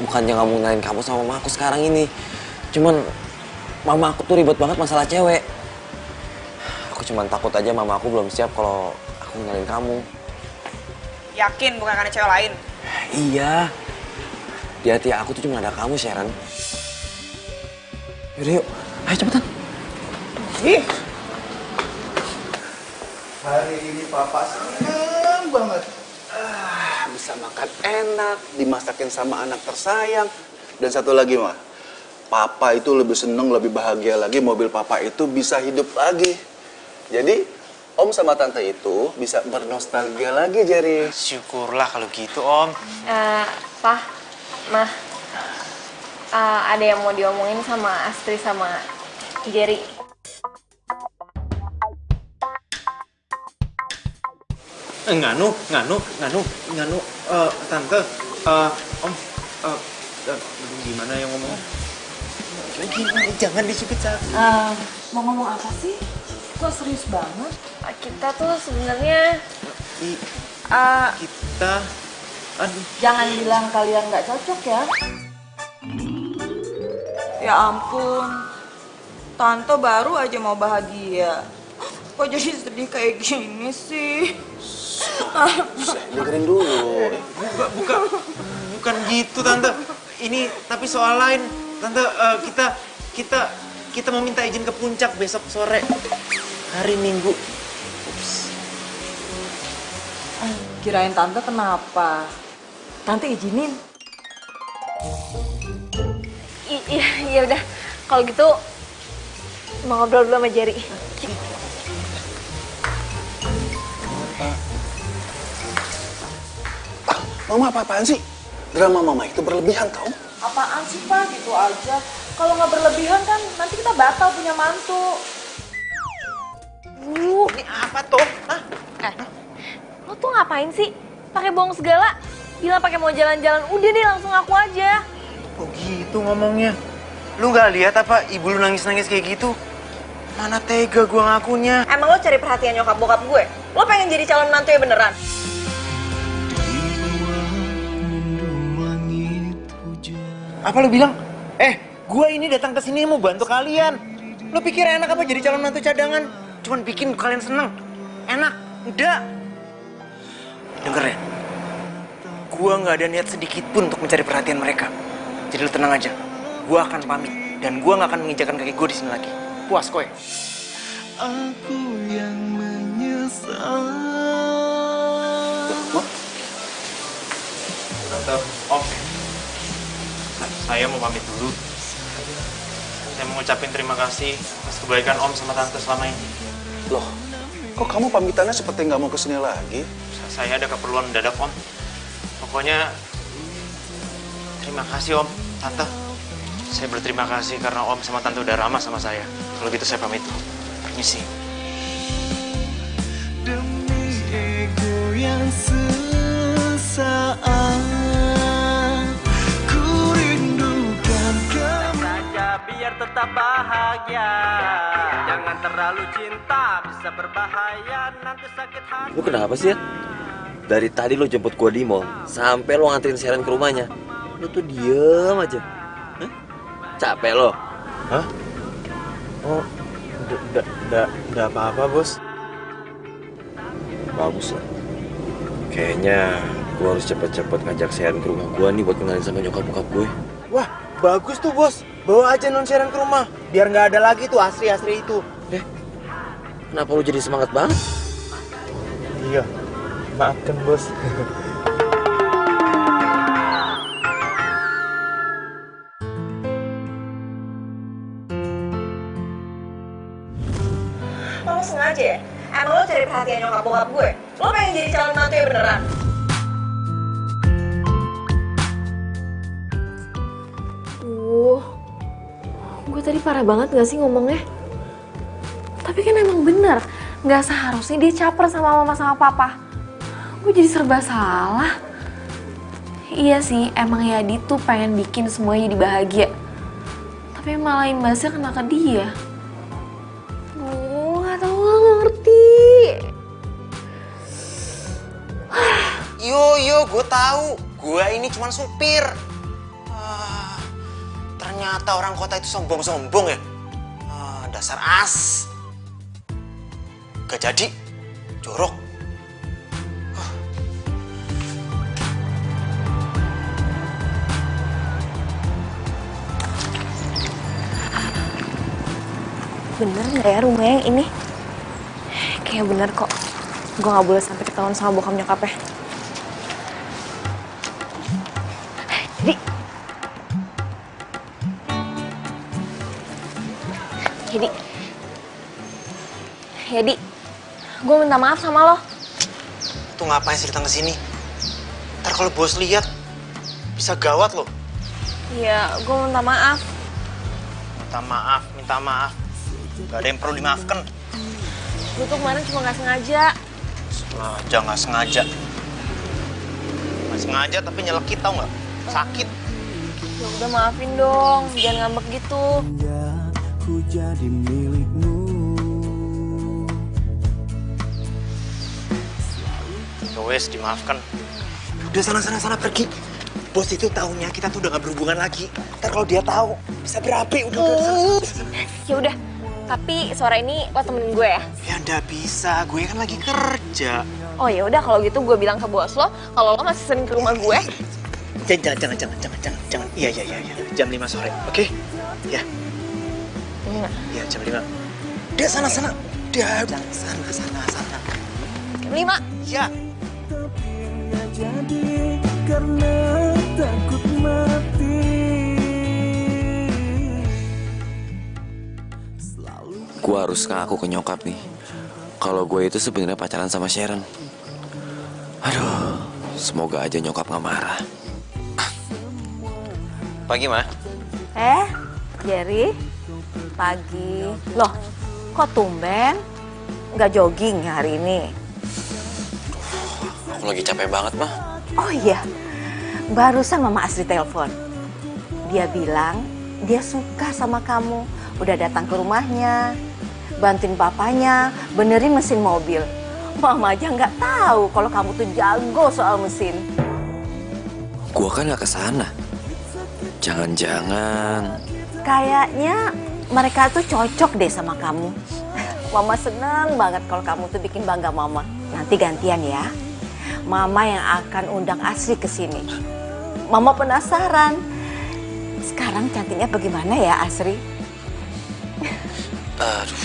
bukannya nggak mau ngenalin kamu sama mama aku sekarang ini. Cuman mama aku tuh ribet banget masalah cewek. Aku cuman takut aja mama aku belum siap kalau aku ngenalin kamu. Yakin bukan karena cewek lain? Iya. Di hati aku tuh cuma ada kamu, Sharon. Yaudah yuk, ayo cepetan. Hari ini Papa senang banget. Bisa makan enak, dimasakin sama anak tersayang. Dan satu lagi, Ma. Papa itu lebih seneng, lebih bahagia lagi mobil Papa itu bisa hidup lagi. Jadi, Om sama Tante itu bisa bernostalgia lagi, Jerry. Syukurlah kalau gitu, Om. Pak, Mah, ada yang mau diomongin sama Astri sama Jerry. Nganu, tante, om, gimana yang ngomongnya? Gimana? Jangan disebut sakit. Mau ngomong apa sih? Kok serius banget? Kita tuh sebenarnya Kita, aduh. Jangan bilang kalian nggak cocok ya. Ya ampun, Tante baru aja mau bahagia. Kok jadi sedih kayak gini sih? Dengerin dulu. Bukan gitu, Tante. Ini tapi soal lain. Tante, kita mau minta izin ke puncak besok sore. Hari Minggu. Kirain Tante kenapa? Tante izinin. Iya udah. Kalau gitu mau ngobrol dulu sama Jerry. Mama apa-apaan sih? Drama mama itu berlebihan tau? Apaan sih Pak? Gitu aja. Kalau nggak berlebihan kan nanti kita batal punya mantu. Ini apa tuh? Hah? Lo tuh ngapain sih? Pakai bohong segala? Bilang pakai mau jalan-jalan, udah deh langsung aku aja. Kok gitu ngomongnya? Lu nggak lihat apa ibu lu nangis-nangis kayak gitu? Mana tega gua ngakunya. Emang lo cari perhatian nyokap bokap gue? Lo pengen jadi calon mantu ya beneran? Apa lu bilang? Gua ini datang ke sini mau bantu kalian. Lu pikir enak apa jadi calon mantu cadangan? Cuman bikin kalian seneng. Enak? Enggak. Denger ya? Gua nggak ada niat sedikit pun untuk mencari perhatian mereka. Jadi lu tenang aja. Gua akan pamit dan gua nggak akan menginjakan kaki gua di sini lagi. Puas kowe. Aku yang menyesal. Tante, Om. Saya mau pamit dulu. Saya mau ngucapin terima kasih atas kebaikan Om sama Tante selama ini. Loh, kok kamu pamitannya seperti nggak mau kesini lagi? Saya ada keperluan mendadak, Om. Pokoknya, terima kasih, Om, Tante. Saya berterima kasih karena Om sama Tante udah ramah sama saya. Kalau gitu saya pamit dulu. Permisi. Demi ego yang sesaat, ku rindukan kamu. Saja biar tetap bahagia. Jangan terlalu cinta, bisa berbahaya, nanti sakit hati. Lu kenapa sih, ya? Dari tadi lo jemput gua di mall, sampai lo nganterin Sharon ke rumahnya. Lo tuh diem aja. Hah? Capek lo? Hah? Oh, enggak apa-apa, Bos. Bagus lah. Kayaknya gua harus cepet-cepet ngajak Sharon ke rumah gua nih buat kenalin sama nyokap-bokap gue. Wah, bagus tuh, Bos. Bawa aja non Sharon ke rumah, biar nggak ada lagi tuh Asri-Asri itu. Kenapa lo jadi semangat banget? Iya, maafkan, Bos. Lo sengaja ya? Emang lo cari perhatian nyokap bokap gue? Lo pengen jadi calon mantu ya beneran? Gue tadi parah banget gak sih ngomongnya? Tapi kan emang bener, gak seharusnya dia caper sama mama sama papa. Gue jadi serba salah. Iya sih, emang Yadi tuh pengen bikin semuanya jadi bahagia. Tapi malah imbasnya kena ke dia. Gak tau, gak ngerti. Yo, gue tahu. Gue ini cuma supir. Ternyata orang kota itu sombong-sombong ya. Dasar as. Gak jadi. Jorok. Bener gak ya rumah yang ini? Kayak bener kok. Gue gak boleh sampai ketahuan sama bokap nyokapnya. Yadi, gue minta maaf sama lo. Tuh ngapain sih datang ke sini? Ntar kalau bos lihat bisa gawat loh. Iya, gue minta maaf. Minta maaf. Gak ada yang perlu dimaafkan. Gue tuh kemarin cuma gak sengaja. Sengaja nggak sengaja. Nggak sengaja tapi nyelekit tau nggak? Sakit. Ya udah maafin dong, jangan ngambek gitu. Ku jadi milikmu. Wes, dimaafkan. Udah sana pergi. Bos itu taunya kita tuh udah gak berhubungan lagi. Ntar kalau dia tahu bisa berapi. Udah sana. Ya udah, tapi sore ini lo temenin gue ya. Ya nggak bisa, gue kan lagi kerja. Oh ya udah kalau gitu gue bilang ke bos lo kalau lo masih sering ke rumah gue. Jangan. Iya. Jam 5 sore, oke? Ya. Iya, jam 5. Udah sana. Udah, sana. Jam 5. Ya. Jadi karena takut mati. Gue harus ngaku ke nyokap nih kalau gue itu sebenarnya pacaran sama Sharon. Aduh, semoga aja nyokap gak marah. Pagi, Ma. Jerry, pagi. Loh, kok tumben? Nggak jogging hari ini? Aku lagi capek banget, Ma. Oh iya, barusan Mama Asri telepon. Dia bilang dia suka sama kamu. Udah datang ke rumahnya, bantuin bapaknya benerin mesin mobil. Mama aja nggak tahu kalau kamu tuh jago soal mesin. Gua kan gak kesana. Jangan-jangan. Kayaknya mereka tuh cocok deh sama kamu. Mama senang banget kalau kamu tuh bikin bangga Mama. Nanti gantian ya. Mama yang akan undang Asri ke sini. Mama penasaran. Sekarang cantiknya bagaimana ya Asri? Aduh.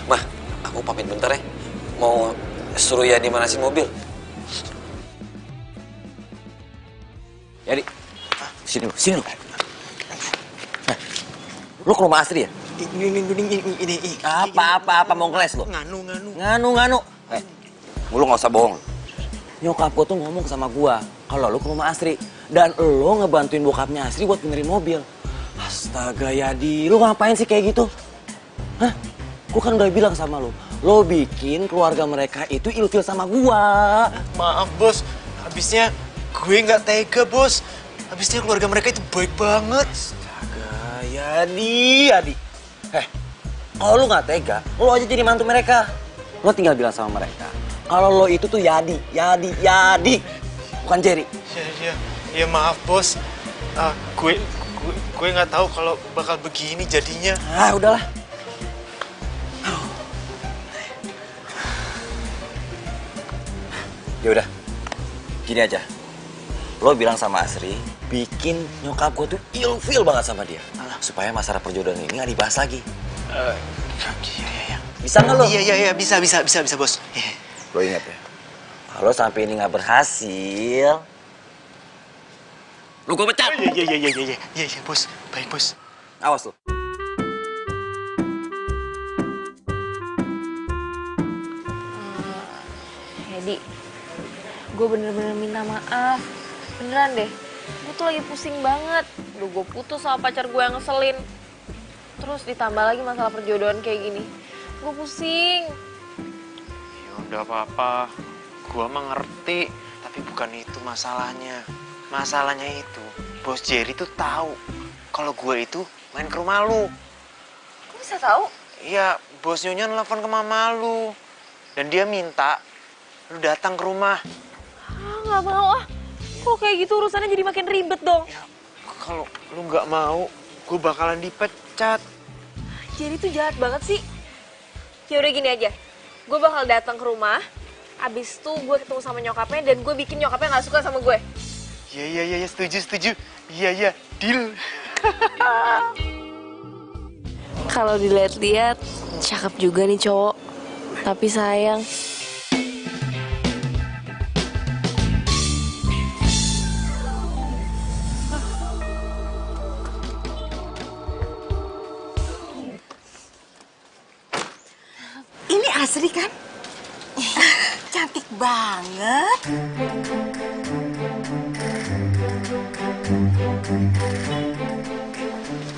Ma, aku pamit bentar ya. Mau suruh Yadi manasin mobil. Yadi, sini lu. Nah, lu ke rumah Asri ya? Ini. Apa mau ngeles lo? Nganu. Lu gak usah bohong. Nyokap gua tuh ngomong sama gua kalau lu ke rumah Asri dan lu ngebantuin bokapnya Asri buat benerin mobil. Astaga Yadi, lu ngapain sih kayak gitu? Hah? Gua kan udah bilang sama lu, lo bikin keluarga mereka itu ilfil sama gua. Maaf bos, habisnya gue nggak tega bos. Habisnya keluarga mereka itu baik banget. Astaga Yadi. Kalau lu nggak tega, lo aja jadi mantu mereka. Lo tinggal bilang sama mereka kalau lo itu tuh Yadi, bukan Jerry. Ya maaf bos. Gue nggak tahu kalau bakal begini jadinya. Udahlah. Ya udah, gini aja. Lo bilang sama Asri, bikin nyokap gue tuh ilfil banget sama dia. Supaya masalah perjodohan ini gak dibahas lagi. Iya. Bisa nggak lo? Iya, bisa bos. Lo ingat ya, kalau sampai ini nggak berhasil, lo gue pecat. Iya bos, baik bos. Awas lo. Hedi, gue bener-bener minta maaf. Beneran deh, gue tuh lagi pusing banget. Udah gue putus sama pacar gue yang ngeselin. Terus ditambah lagi masalah perjodohan kayak gini. Gue pusing. Ya udah apa-apa, gue mah ngerti. Tapi bukan itu masalahnya. Masalahnya itu, bos Jerry tuh tahu kalau gue itu main ke rumah lu. Kok bisa tahu? Iya, bos Nyonya nelfon ke mama lu. Dan dia minta lu datang ke rumah. Nggak mau ah. Kok kayak gitu urusannya jadi makin ribet dong. Ya, kalau lu nggak mau, gue bakalan dipecat. Jerry tuh jahat banget sih. Ya udah gini aja, gue bakal datang ke rumah. Abis itu gue ketemu sama nyokapnya dan gue bikin nyokapnya nggak suka sama gue. Iya, setuju. Iya, deal. Kalau dilihat-lihat, cakep juga nih cowok. Tapi sayang. Ini Asri kan? Cantik banget.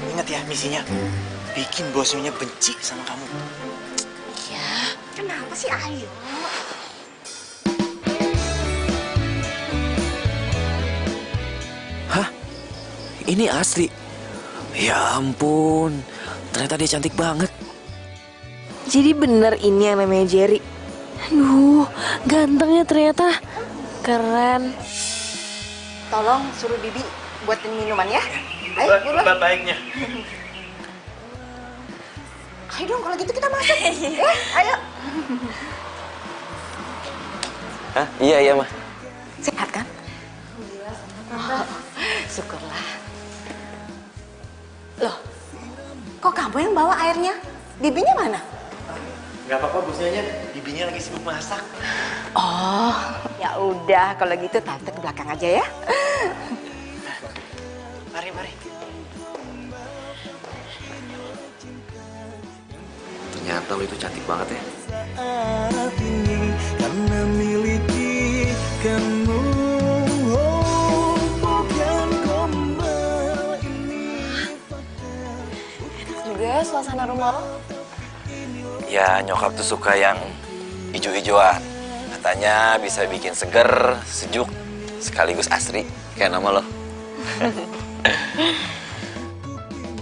Ingat ya misinya, bikin bos Nyonya benci sama kamu. Ya, kenapa sih? Ayo. Ini asli. Ya ampun, ternyata dia cantik banget. Jadi bener ini yang namanya Jerry. Aduh, gantengnya ternyata. Keren. Tolong suruh Bibi buatin minuman ya. Ayo, buruan. Baiknya. Ayo dong, kalau gitu kita masuk. Ayo. Hah? Iya, Mah. Sehat kan? Oh, syukurlah. Loh, kok kamu yang bawa airnya? Bibinya mana? Nggak apa-apa, bosnya. Bibinya lagi sibuk masak. Oh, ya udah kalau gitu tante ke belakang aja ya. Mari. Ternyata lo itu cantik banget ya. Saat ini karena miliki kamu. Oh, bukan gombal ini. Enak juga ya suasana rumah lo. Ya, nyokap tuh suka yang hijau-hijauan. Katanya bisa bikin seger, sejuk, sekaligus asri. Kayak nama lo.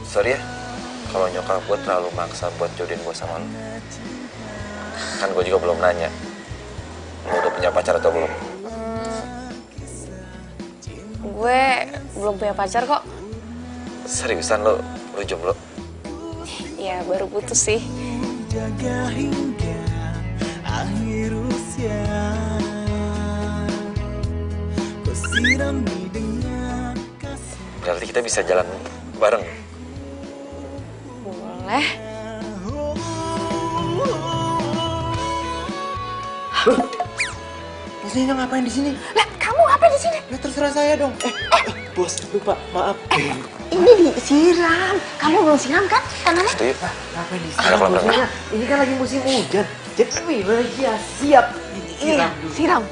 Sorry ya, kalau nyokap gue terlalu maksa buat jodohin gue sama lo. Kan gue juga belum nanya, lo udah punya pacar atau belum? Gue belum punya pacar kok. Seriusan lo jomblo? Ya baru putus sih. Jaga hingga akhir usia. Kau sirami dengan kasih. Berarti kita bisa jalan bareng. Boleh. Bosnya ngapain di sini? Lah, kamu ngapain di sini? Ya terserah saya dong. Bos, lupa, maaf. Ini disiram. Kamu belum siram kan tangannya? Setuju? Ngapain di Ada sini? kolam renang. Bosnya? Ini kan lagi musim hujan. Jadi, ya siap. Iya, siram.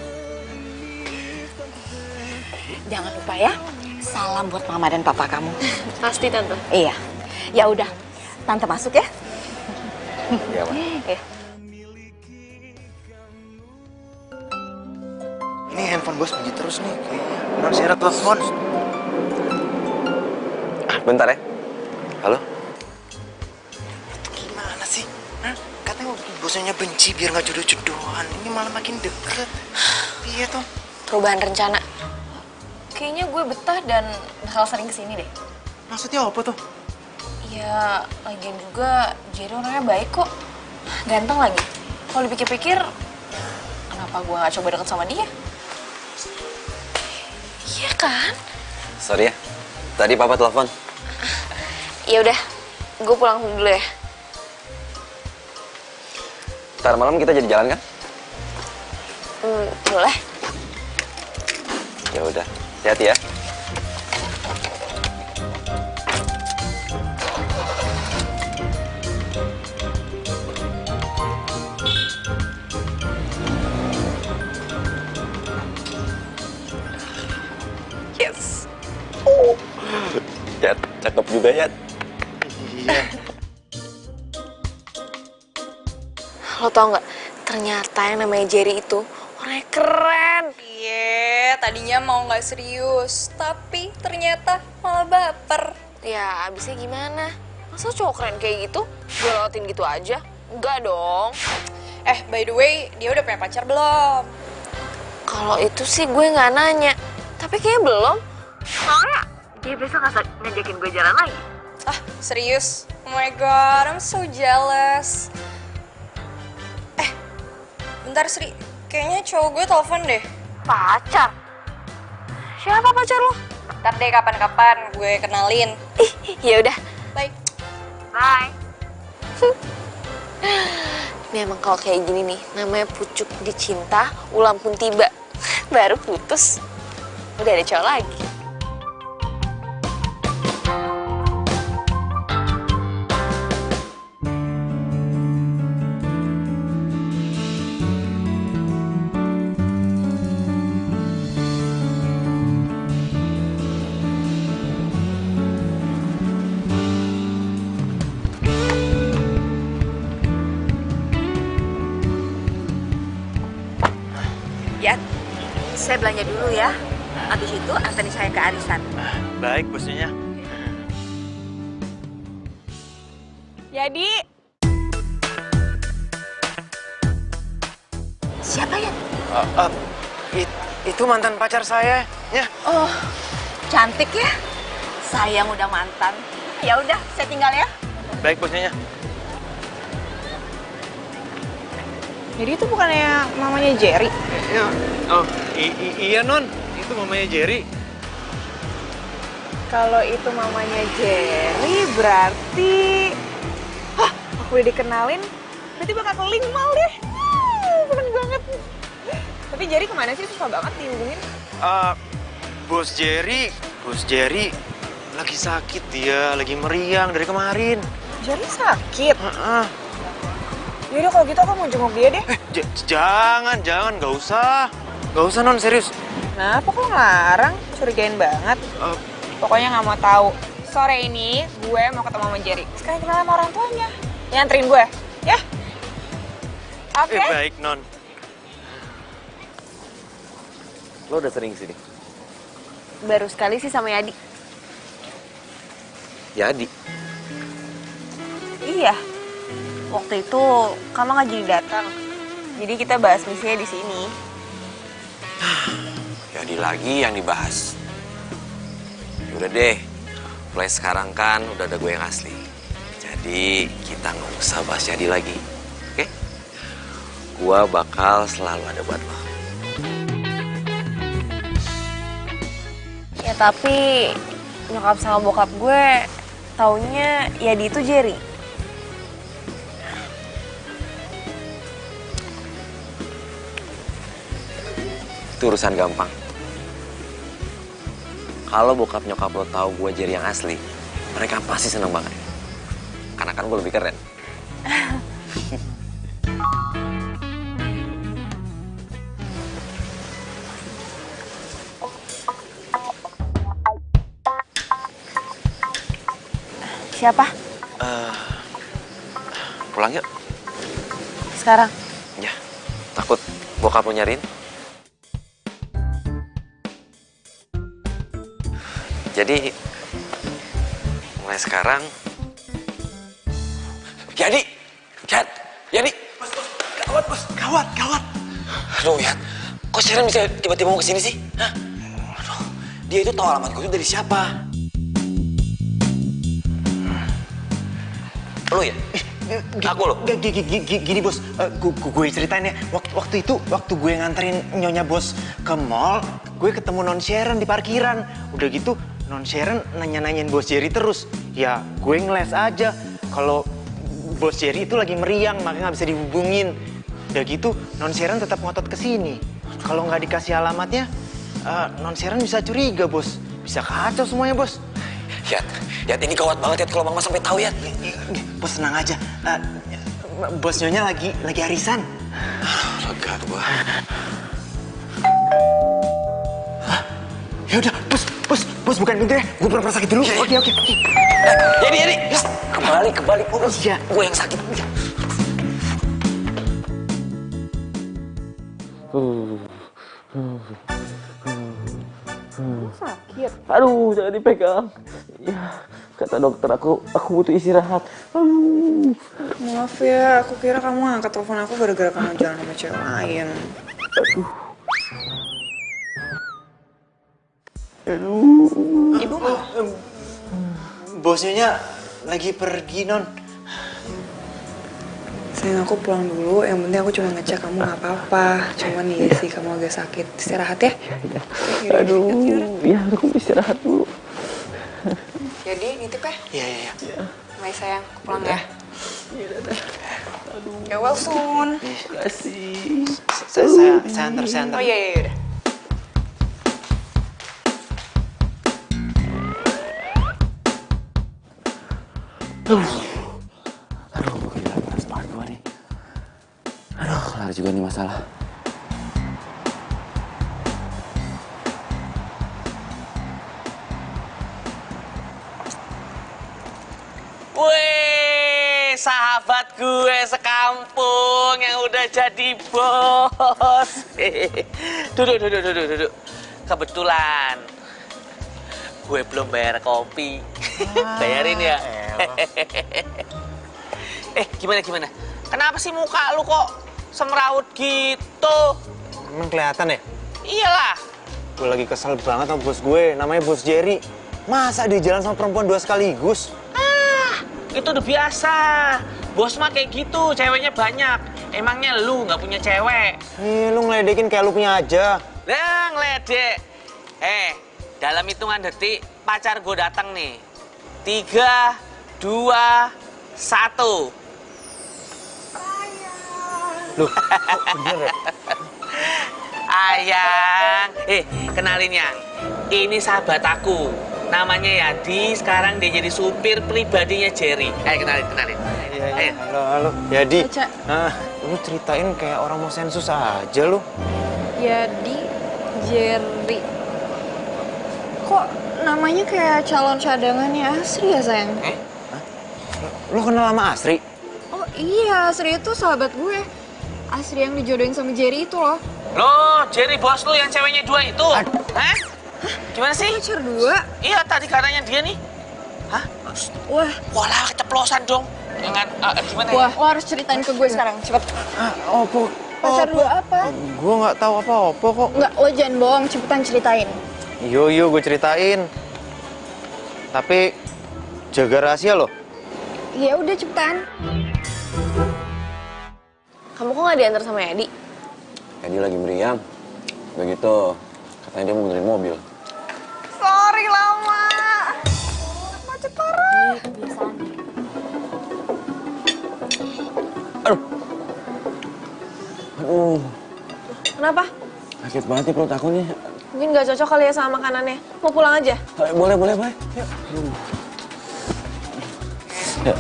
Jangan lupa ya, salam buat mama dan papa kamu. Pasti tante. Iya. Ya udah, tante masuk ya. Iya, Mah. Eh, Ini handphone bos bunyi terus nih. Kayaknya non Sarah telepon. Bentar ya. Halo? Gimana sih? Hah? Katanya bosnya benci biar nggak jodoh-jodohan. Ini malah makin deket. Iya tuh. Perubahan rencana. Kayaknya gue betah dan bakal sering kesini deh. Maksudnya apa tuh? Ya, lagian juga Jerry orangnya baik kok. Ganteng lagi. Kalau dipikir-pikir, kenapa gue gak coba deket sama dia? Iya kan? Sorry ya. Tadi papa telepon. Ya udah, gue pulang dulu ya. Ntar malam kita jadi jalan kan? Boleh. Ya udah. Hati-hati ya. Yes. Yat, cakep juga Yat. Iya. Lo tau gak, ternyata yang namanya Jerry itu orangnya keren. Iya, tadinya mau nggak serius, tapi ternyata malah baper. Ya, abisnya gimana? Masa cowok keren kayak gitu? Gue lewatin gitu aja? Enggak dong. By the way, dia udah punya pacar belum? Kalau itu sih gue nggak nanya. Tapi kayaknya belum. Soalnya dia besok ngajakin gue jalan lagi. Ah, serius? Oh my god, I'm so jealous. Bentar Sri, kayaknya cowok gue telepon deh. Pacar? Siapa pacar lo? Ntar deh kapan-kapan gue kenalin. Ya udah. Bye. Bye. Ini emang kalau kayak gini nih, namanya pucuk dicinta, ulang pun tiba. Baru putus, udah ada cowok lagi. ya, saya belanja dulu ya. Habis itu anterin saya ke arisan. Baik, bosnya. Jadi, Siapa ya? Itu mantan pacar saya, ya. Oh, cantik ya. Sayang udah mantan. Ya udah, saya tinggal ya. Baik bosnya. jadi itu bukannya mamanya Jerry? Ya. Oh, iya non, itu mamanya Jerry. Kalau itu mamanya Jerry, berarti... Hah, aku udah dikenalin, berarti bakal keling mal deh. Seneng banget. Tapi Jerry kemana sih? Susah banget dihubungin. Bos Jerry lagi sakit dia, lagi meriang dari kemarin. Jerry sakit? Yaudah kalau gitu aku mau jenguk dia deh. Jangan, gak usah. Gak usah non, serius. Kenapa kok ngelarang? Curigain banget. Pokoknya nggak mau tahu. Sore ini gue mau ketemu sama Jerry. Sekarang kenal sama orang tuanya. Ya, anterin gue, ya? Oke? Baik non. Lo udah sering sini? Baru sekali sih sama Yadi. Yadi? Iya. Waktu itu kamu nggak jadi datang. Jadi kita bahas misinya di sini. Yadi lagi yang dibahas. Udah deh, mulai sekarang kan udah ada gue yang asli. Jadi kita nggak usah bahas Yadi lagi, oke? Gue bakal selalu ada buat lo. Ya tapi nyokap sama bokap gue taunya Yadi itu Jerry. Itu urusan gampang. Kalau bokap nyokap lo tahu gue Jerry yang asli, mereka pasti seneng banget. Karena kan gue lebih keren. Siapa? Pulang yuk. Sekarang? Ya, takut bokap lo nyariin. Jadi, mulai sekarang... Yadi! Gawat! Aduh, Yad, kok Sharon bisa tiba-tiba mau kesini sih? Hah? Aduh, dia itu tahu alamat gue itu dari siapa? Lu ya? Aku lo? Gini bos, gue ceritain ya. Waktu itu, waktu gue nganterin nyonya bos ke mall, gue ketemu non Sharon di parkiran. Udah gitu, non Sharon nanya-nanyain bos Jerry terus. Ya, gue ngeles aja. Kalau bos Jerry itu lagi meriang, makanya nggak bisa dihubungin. Udah gitu, non Sharon tetap ngotot ke sini. Kalau nggak dikasih alamatnya, non Sharon bisa curiga bos. Bisa kacau semuanya bos. Yat, ini gawat banget, Yat, kalau Mama sampai tahu, Yat. Bos tenang aja. Bos nyonya lagi arisan. Lega gua. Ya udah, bos bukan pintu ya. Gue pura-pura sakit dulu. Oke. Jadi. Kembali. Iya. Gue yang sakit. Sakit? Aduh, jangan dipegang. Ya, kata dokter aku butuh istirahat. Aduh. Maaf ya, aku kira kamu angkat telepon aku gara-gara kamu jalan sama cewek lain. Aduh. Ibu mau? Bosnya lagi pergi non. Sayang, aku pulang dulu. Yang penting aku cuma ngecek kamu nggak apa-apa. Cuman nih sih kamu agak sakit. Istirahat ya. Aduh, ya aku istirahat dulu. Jadi nitip ya? Iya. Mai sayang, aku pulang ya. Iya, dadah. Aduh. Get well soon. Makasih. Saya antar. Oh iya. Aduh, gila, keras banget gua nih. Aduh, kelar juga nih masalah. Wih, sahabat gue sekampung yang udah jadi bos. Duduk. Kebetulan gue belum bayar kopi. Bayarin ya. Gimana? Kenapa sih muka lu kok semrawut gitu? Emang kelihatan ya? Iyalah. Gue lagi kesel banget sama bos gue, namanya Bos Jerry. Masa dia jalan sama perempuan 2 sekaligus? Itu udah biasa. Bos mah kayak gitu, ceweknya banyak. Emangnya lu nggak punya cewek? Lu ngeledekin kayak lu punya aja. Lah, ngeledek. Dalam hitungan detik, pacar gue datang nih. 3, 2, 1. Loh, kok bener ya? Ayang. Kenalin ya. Ini sahabat aku. Namanya Yadi, sekarang dia jadi supir pribadinya Jerry. Ayo kenalin. Ayo. Halo. Yadi. Baca. Lu ceritain kayak orang mau sensus aja lu. Yadi, Jerry. Kok namanya kayak calon cadangannya Asri ya, sayang? Lu kenal sama Asri? Oh iya, Asri itu sahabat gue. Asri yang dijodohin sama Jerry itu loh. Loh, Jerry bos lu yang ceweknya 2 itu? Hah? Gimana sih? Pacar 2? Iya, tadi katanya dia nih. Hah? Wah. Walah, keceplosan dong. Jangan, gimana Wah, ya? lo harus ceritain ke gue sekarang, cepet. Apa? Pacar 2 apa? Gue nggak tahu apa-apa kok. Enggak, lo jangan bohong, cepetan ceritain. Yo, gue ceritain. Tapi jaga rahasia loh. Ya udah cepetan. Kamu kok nggak diantar sama Yadi? Dia lagi meriang. Begitu, katanya dia mau benerin mobil. Sorry lama. Macet parah. Aduh, Kenapa? sakit banget nih perut aku nih. Mungkin nggak cocok kali ya sama makanannya. Mau pulang aja? Boleh. Yuk. Yuk.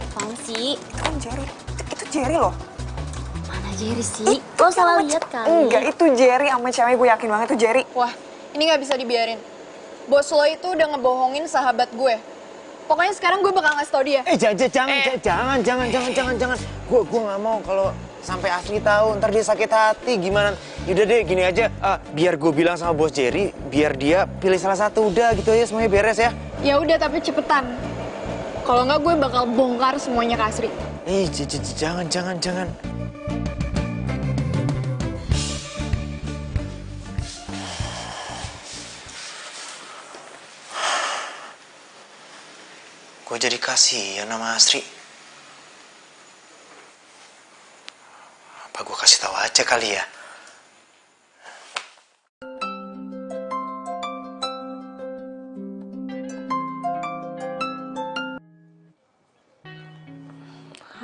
Apaan sih? Kan Jerry. Itu Jerry loh. Mana Jerry sih? Lo salah lihat kali. Enggak, itu Jerry sama cewek, gue yakin banget itu Jerry. Wah, ini nggak bisa dibiarin. Bos lo itu udah ngebohongin sahabat gue. Pokoknya sekarang gue bakal ngasih tau dia. Jangan. Gue nggak mau kalau sampai Asri tahu, ntar dia sakit hati gimana. Yaudah deh, gini aja. Biar gue bilang sama Bos Jerry, biar dia pilih salah satu. Udah gitu aja, semuanya beres ya. Ya udah, tapi cepetan. Kalau nggak gue bakal bongkar semuanya ke Asri. Jangan. Gue jadi kasihan sama Asri. Apa gue kasih tahu aja kali ya?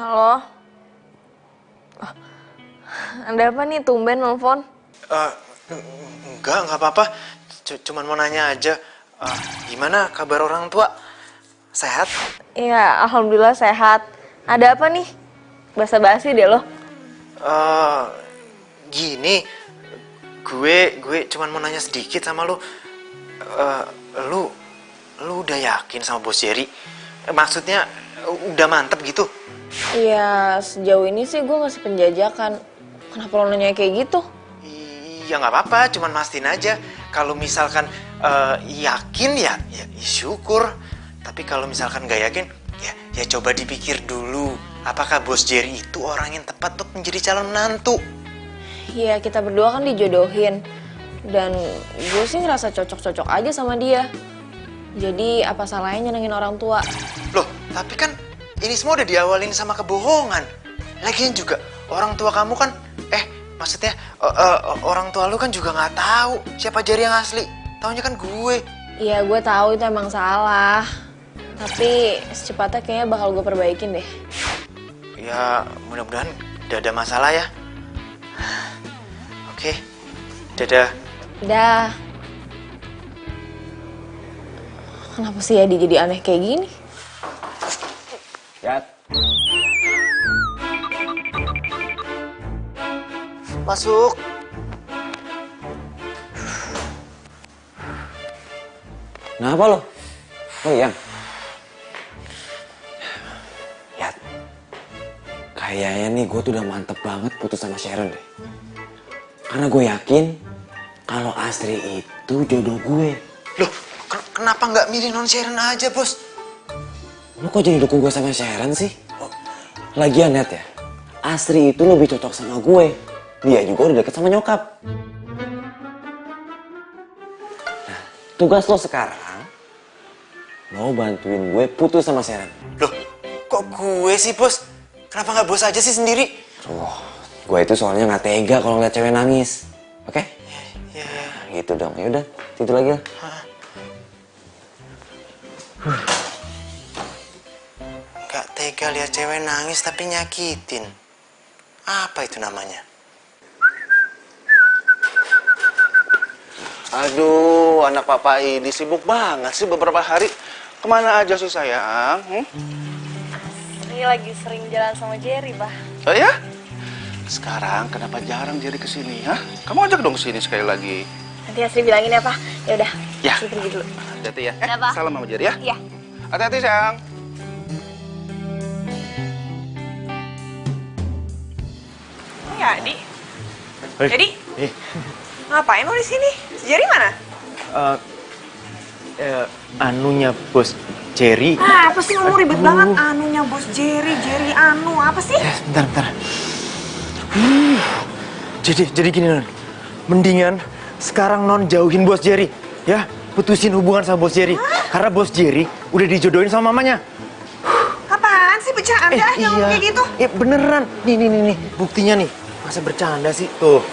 Halo? Ada apa nih, tumben nelfon? Enggak apa-apa. Cuman mau nanya aja. Gimana kabar orang tua? Sehat? Iya, alhamdulillah sehat. Ada apa nih? Basa-basi deh lo. Gini, gue cuman mau nanya sedikit sama lu. Lu udah yakin sama Bos Jerry? Maksudnya udah mantep gitu? Iya, sejauh ini sih gue ngasih penjajakan. Kenapa lo nanya kayak gitu? Ya nggak apa-apa, cuman mastiin aja. Kalau misalkan yakin ya syukur. Tapi kalau misalkan nggak yakin, ya coba dipikir dulu. Apakah Bos Jerry itu orang yang tepat untuk menjadi calon menantu? Iya, kita berdua kan dijodohin. Dan gue sih ngerasa cocok-cocok aja sama dia. Jadi apa salahnya nyenengin orang tua? Loh, tapi kan ini semua udah diawalin sama kebohongan. Lagian juga orang tua kamu kan, maksudnya orang tua lu kan juga nggak tahu siapa Jerry yang asli. Taunya kan gue. Iya, gue tahu itu emang salah. Tapi secepatnya kayaknya bakal gue perbaikin deh. Ya, mudah-mudahan gak ada masalah ya. Oke, dadah. Dah. Kenapa sih Yadi jadi aneh kayak gini? Yat. Masuk. Kenapa lo? Iya. Yat. Kayaknya nih gue tuh udah mantep banget putus sama Sharon deh. Karena gue yakin kalau Asri itu jodoh gue. Loh, kenapa nggak milih non Sharon aja, Bos? Lu kok jadi dukung gue sama Sharon sih? Lagian Net ya, Asri itu lebih cocok sama gue. Dia juga udah deket sama nyokap. Nah, tugas lo sekarang, lo bantuin gue putus sama Sharon. Loh, kok gue sih, Bos? Kenapa nggak Bos aja sih sendiri? Oh, gue itu soalnya nggak tega kalau ngeliat cewek nangis. Oke? Ya. Gitu dong. Ya udah, tidur lagi lah. Nggak tega lihat cewek nangis tapi nyakitin. Apa itu namanya? Aduh, anak papa ini sibuk banget sih beberapa hari. Kemana aja sih sayang? Ini lagi sering jalan sama Jerry, Bah. Oh ya? Sekarang kenapa jarang Jerry kesini, ha? Kamu ajak dong kesini sekali lagi. Nanti Asri bilangin ya, Pak. Ya udah. Ya. Asri pergi dulu. Hati-hati ya. Udah, Pak. Salam sama Jerry ya. Iya. Hati-hati sayang. Ya, Adi. Jadi, ngapain lo di sini? Si Jerry mana? Anunya Bos Jerry. Ah, apa sih ngomong ribet banget? Anunya bos Jerry, Jerry anu, apa sih? Ya, bentar. Jadi gini, Non. Mendingan sekarang Non jauhin Bos Jerry. Ya, putusin hubungan sama Bos Jerry. Karena Bos Jerry udah dijodohin sama mamanya. Apaan sih bercanda yang kayak gitu? Beneran. Nih. Buktinya nih. Masa bercanda sih? Tuh.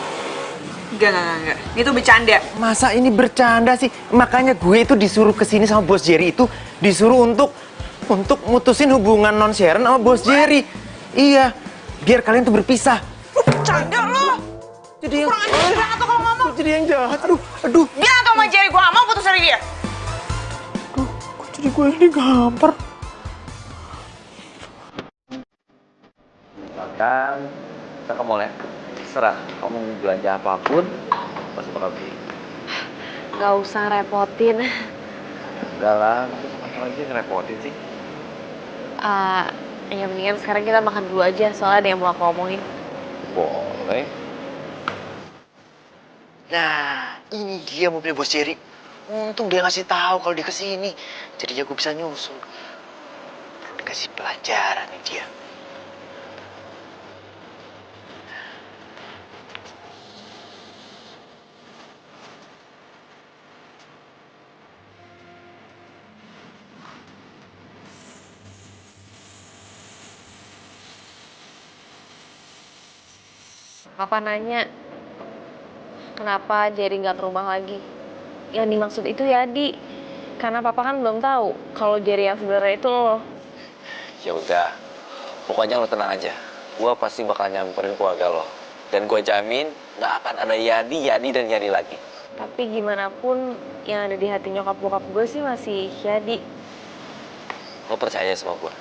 Enggak. Itu bercanda. Masa ini bercanda sih? Makanya gue itu disuruh kesini sama Bos Jerry itu disuruh untuk mutusin hubungan Non Sharon sama Bos Jerry. Iya, biar kalian tuh berpisah. Lu bercanda lo. Jadi yang kurang ajar banget tuh kalau ngomong. Jadi yang jahat. Aduh. Bilang tuh sama Jerry, gue gak mau putus dari dia. Kok jadi gue yang digampar? Makan, kita ke mall ya. Serah, kamu mau belanja apapun, pasti bakal beli. Gak usah repotin. Enggak lah, apa lagi ngerepotin sih? Ya mendingan sekarang kita makan dulu aja, soalnya ada yang mau aku omongin. Boleh. Nah, ini dia mobil Bos Jerry. Untung dia ngasih tahu kalau dia kesini. Jadinya gue bisa nyusul. Kasih pelajaran nih dia. Papa nanya, kenapa Jerry nggak ke rumah lagi? Yang dimaksud itu ya, Di. Karena Papa kan belum tahu kalau Jerry yang sebenarnya itu lo. Ya udah, pokoknya lo tenang aja. Gua pasti bakal nyamperin keluarga lo. Dan gue jamin nggak akan ada Yadi dan Yadi lagi. Tapi gimana pun yang ada di hati nyokap bokap gue sih masih Yadi. Lo percaya sama gue.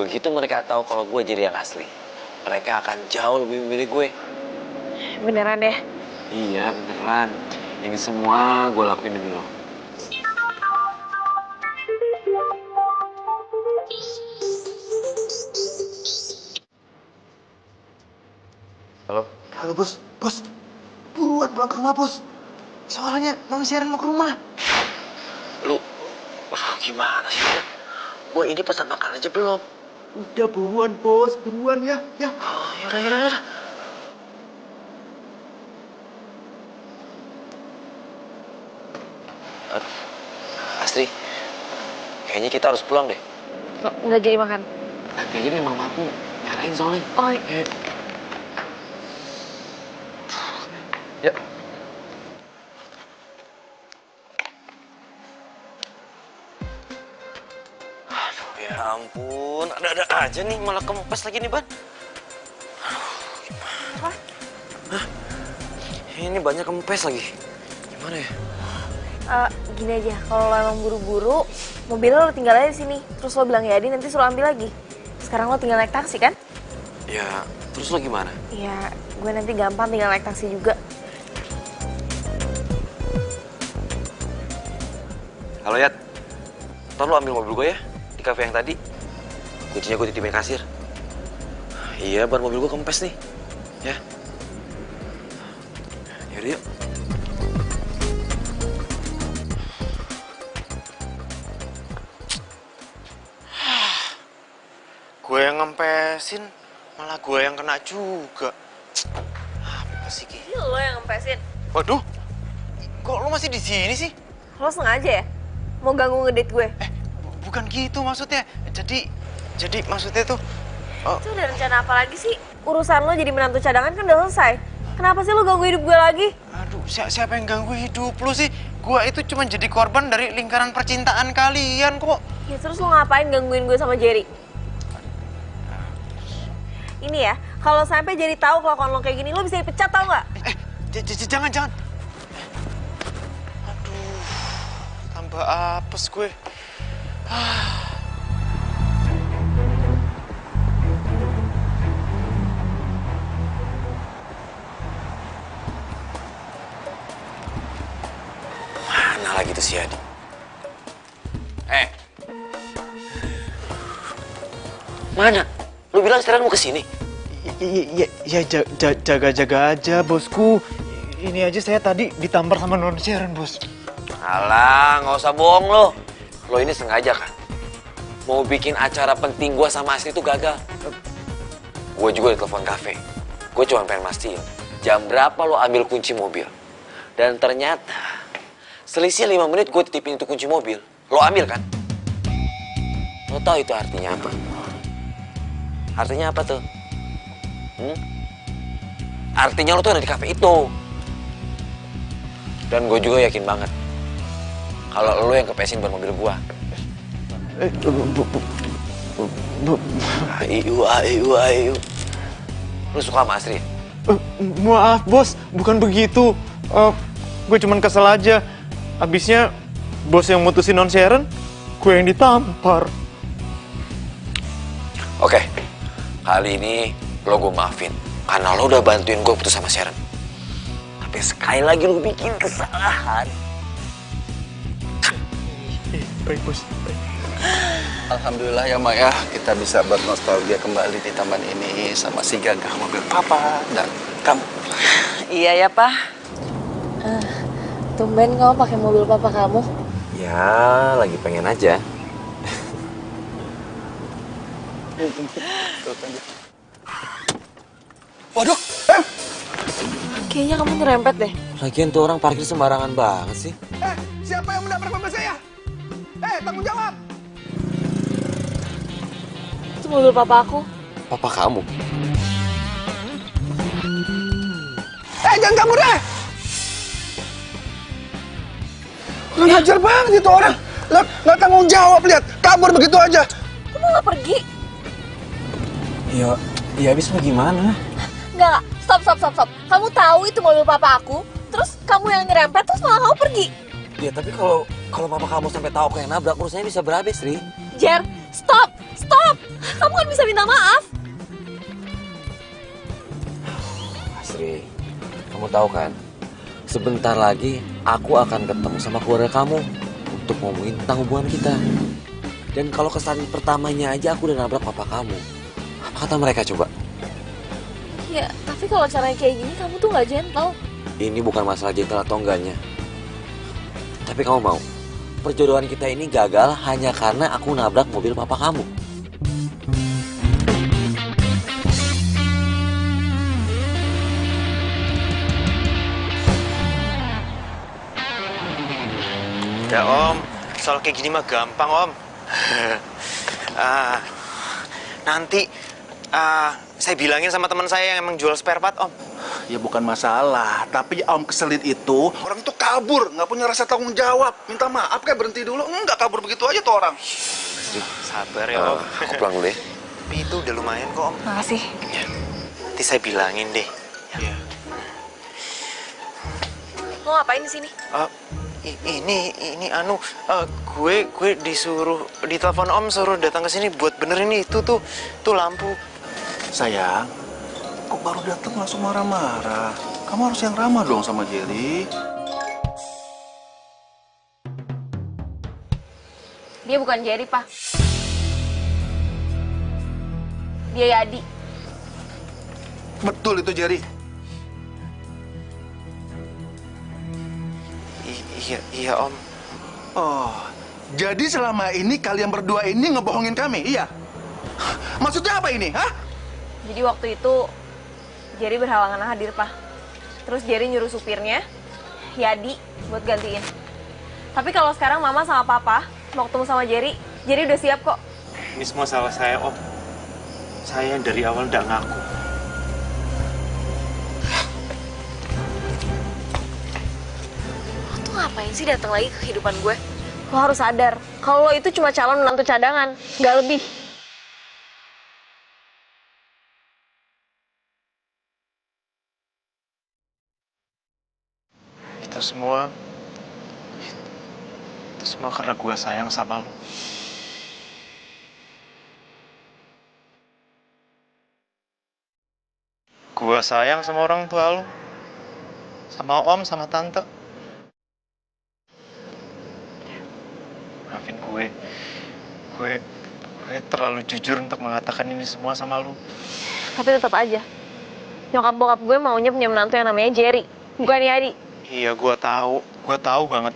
Begitu mereka tahu kalau gue jadi yang asli, mereka akan jauh lebih memilih gue. Beneran deh? Iya beneran. Ini semua gue lakuin demi lo. Halo? Halo Bos. Buruan pulang ke rumah Bos. Soalnya Non Sharon mau ke rumah. Lu, gimana sih? Gue ini pesan makan aja belum. Udah buruan Bos, buruan ya. Oh, yaudah. Astri, kayaknya kita harus pulang deh. Nggak jadi makan? Kayaknya memang mampu nyarain soalnya. Oh, Ya. Aduh, ya ampun. Ada-ada aja nih, malah kempes lagi nih, Ban. Apa? Hah? Ini banyak kempes lagi. Gimana ya? Gini aja, kalau lo emang buru-buru, mobilnya lo tinggal aja di sini. Terus lo bilang Yadi, nanti suruh ambil lagi. Sekarang lo tinggal naik taksi kan? Ya, terus lo gimana? Ya, gue nanti gampang tinggal naik taksi juga. Halo, Yat. Ntar lo ambil mobil gue ya, di kafe yang tadi. Kuncinya gue titipin kasir. Iya, ban mobil gue kempes nih. Ya. Yaudah, yuk. ngempesin, malah gue yang kena juga. Apa sih Ki? Ini lo yang ngempesin. Waduh, kok lo masih di sini sih? Lo sengaja ya? Mau ganggu ngedate gue? Bukan gitu maksudnya. Jadi maksudnya tuh. Itu udah rencana apa lagi sih? Urusan lo jadi menantu cadangan kan udah selesai. Kenapa sih lo ganggu hidup gue lagi? Aduh, siapa yang ganggu hidup lo sih? Gue itu cuma jadi korban dari lingkaran percintaan kalian kok. Ya terus lo ngapain gangguin gue sama Jerry? Ini ya, kalau sampai Jerry tahu kelakuan lo kayak gini, lo bisa dipecat tau nggak? Jangan. Aduh, tambah apes gue. Mana lagi tuh si Adi? Mana? Lu bilang sekarang mau kesini? Ya jaga-jaga aja bosku. Ini aja saya tadi ditampar sama non Sharon bos. Alah, nggak usah bohong lo. Lo ini sengaja kan? Mau bikin acara penting gua sama Asri itu gagal. Gue juga ditelepon kafe. Gue cuma pengen mastiin jam berapa lo ambil kunci mobil. Dan ternyata selisih 5 menit gue titipin itu kunci mobil. Lo ambil kan? Lo tahu itu artinya apa? Artinya apa tuh? Artinya lo tuh ada di kafe itu. Dan gue juga yakin banget kalau lo yang kepesin buat mobil gue. Ayo. Lo suka sama Asri? Maaf bos, bukan begitu. Gue cuman kesel aja. Abisnya bos yang mutusin non Sharon, gue yang ditampar. Oke, kali ini lo gue maafin karena lo udah bantuin gue putus sama Sharon. Tapi sekali lagi lo bikin kesalahan. Baik bos. Alhamdulillah ya Mak ya, kita bisa bernostalgia kembali di taman ini sama si gagah mobil papa dan kamu. Iya ya, Pak. Tumben kamu pakai mobil papa kamu. Ya, lagi pengen aja. Waduh, Kayaknya kamu nyerempet deh. Lagian tuh orang parkir sembarangan banget sih. siapa yang menabrak mobil saya? Tanggung jawab. Itu mobil papa aku. Papa kamu? Jangan kabur deh. Ngajar banget itu orang. Nggak tanggung jawab, lihat. Kabur begitu aja. Kamu nggak pergi? Ya habis mau gimana? Nggak. Stop. Kamu tahu itu mobil papa aku. Terus kamu yang nyerempet, terus malah kamu pergi. Ya tapi kalau papa kamu sampai tahu kayak nabrak, urusannya bisa berhabis, Ri. Jer, stop. Kamu kan bisa minta maaf. Asri, kamu tahu kan? Sebentar lagi aku akan ketemu sama keluarga kamu untuk ngomongin tentang hubungan kita. Dan kalau kesalahan pertamanya aja aku udah nabrak papa kamu, apa kata mereka coba? Ya, tapi kalau caranya kayak gini kamu tuh nggak gentle. Ini bukan masalah gentle atau enggaknya. Tapi kamu mau perjodohan kita ini gagal hanya karena aku nabrak mobil papa kamu? Ya Om, soal kayak gini mah gampang Om. Nanti saya bilangin sama teman saya yang emang jual spare part Om. Ya bukan masalah, tapi Om keselit itu orang itu kabur, nggak punya rasa tanggung jawab. Minta maaf kayak berhenti dulu, nggak kabur begitu aja tuh orang. Sabar ya Om. Aku pulang dulu ya. Tapi itu udah lumayan kok Om. Makasih. Ya, nanti saya bilangin deh. Iya. Lo ngapain di sini? Ini gue disuruh ditelepon Om suruh datang ke sini buat benerin itu tuh lampu. Sayang, kok baru datang langsung marah-marah? Kamu harus yang ramah dong sama Jerry. Dia bukan Jerry, Pak. Dia Yadi. Betul itu Jerry. Iya Om. Oh, jadi selama ini kalian berdua ini ngebohongin kami, iya? Maksudnya apa ini, hah? Jadi waktu itu Jerry berhalangan hadir, Pak. Terus Jerry nyuruh supirnya, Yadi, buat gantiin. Tapi kalau sekarang Mama sama Papa mau ketemu sama Jerry udah siap kok. Ini semua salah saya, Om. Saya yang dari awal nggak ngaku. Lo tuh ngapain sih datang lagi ke kehidupan gue? Lo harus sadar, kalau lo itu cuma calon menantu cadangan, nggak lebih. Itu semua karena gue sayang sama lo. Gue sayang sama orang tua lo, sama om, sama tante. Maafin gue terlalu jujur untuk mengatakan ini semua sama lo. Tapi tetap aja, nyokap bokap gue maunya punya menantu yang namanya Jerry, bukan Yadi. Iya, gue tahu banget.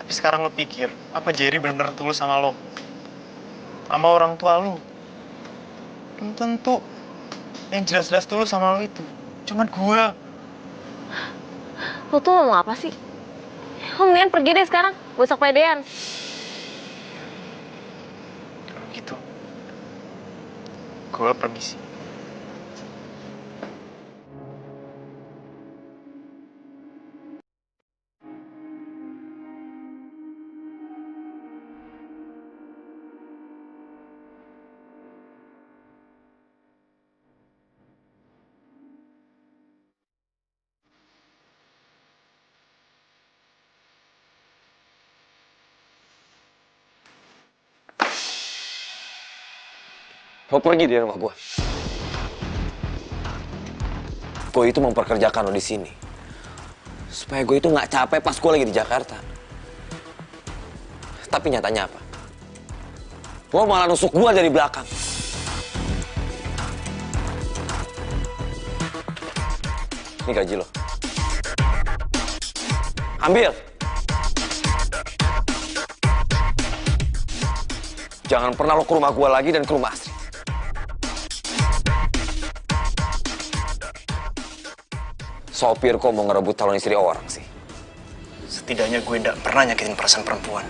Tapi sekarang lo pikir, apa Jerry benar-benar tulus sama lo? Sama orang tua lo? Belum tentu. Yang jelas-jelas tulus sama lo itu cuman gue. Lo tuh ngomong apa sih? Lo mendingan pergi deh sekarang, gak usah kepedean. Kalau gitu, gue permisi. Lo pergi dari rumah gue. Gue itu memperkerjakan lo di sini supaya gue itu nggak capek pas gue lagi di Jakarta. Tapi nyatanya apa? Lo malah nusuk gue dari belakang. Ini gaji lo. Ambil. Jangan pernah lo ke rumah gue lagi dan ke rumah Astrid. Sopir kok mau ngerebut calon istri orang sih? Setidaknya gue nggak pernah nyakitin perasaan perempuan.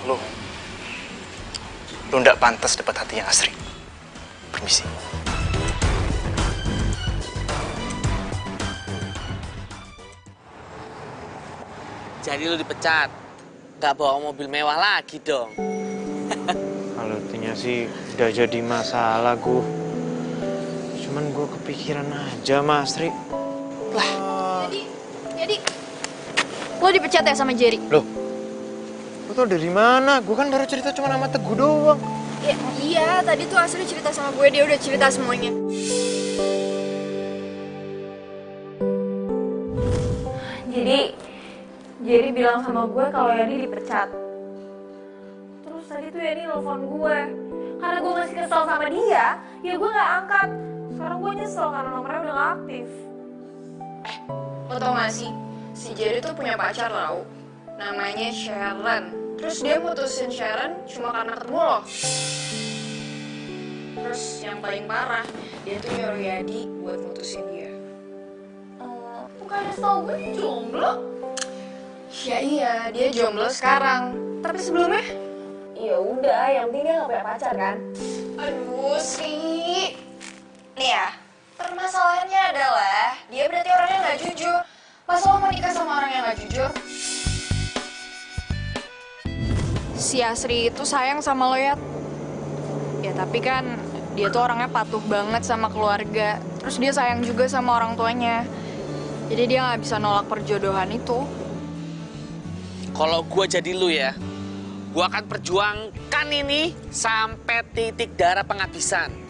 Lo nggak pantas dapat hatinya Astrid. Permisi. Jadi lu dipecat, nggak bawa mobil mewah lagi dong. Kalau intinya sih udah jadi masalah gue. Cuman gue kepikiran aja, Mas Tri. Jadi, lo dipecat ya sama Jerry? Loh, lo tau dari mana? Gue kan baru cerita cuma sama Teguh doang. Ya, iya, tadi tuh Asri cerita sama gue, dia udah cerita semuanya. Jadi, Jerry bilang sama gue kalau Yadi dipecat. Terus tadi tuh Yadi nelfon gue. Karena gue masih kesel sama dia, ya gue gak angkat. Sekarang gue nyesel karena nomornya udah gak aktif. Lo tau gak sih, si Jerry tuh punya pacar tau. Namanya Sharon. Terus dia mutusin Sharon cuma karena ketemu lo. Terus yang paling parah, dia tuh nyuruh Yadi buat mutusin dia. Bukannya setau gue dia jomblo? Ya iya, dia jomblo sekarang. Tapi sebelumnya? Ya udah, yang penting dia gak punya pacar kan? Aduh sih. Nih ya, permasalahannya adalah dia berarti orangnya gak jujur. Masa lo mau nikah sama orang yang gak jujur? Si Asri itu sayang sama lo ya. Ya tapi kan dia tuh orangnya patuh banget sama keluarga. Terus dia sayang juga sama orang tuanya. Jadi dia gak bisa nolak perjodohan itu. Kalau gue jadi lu ya, gue akan perjuangkan ini sampai titik darah penghabisan.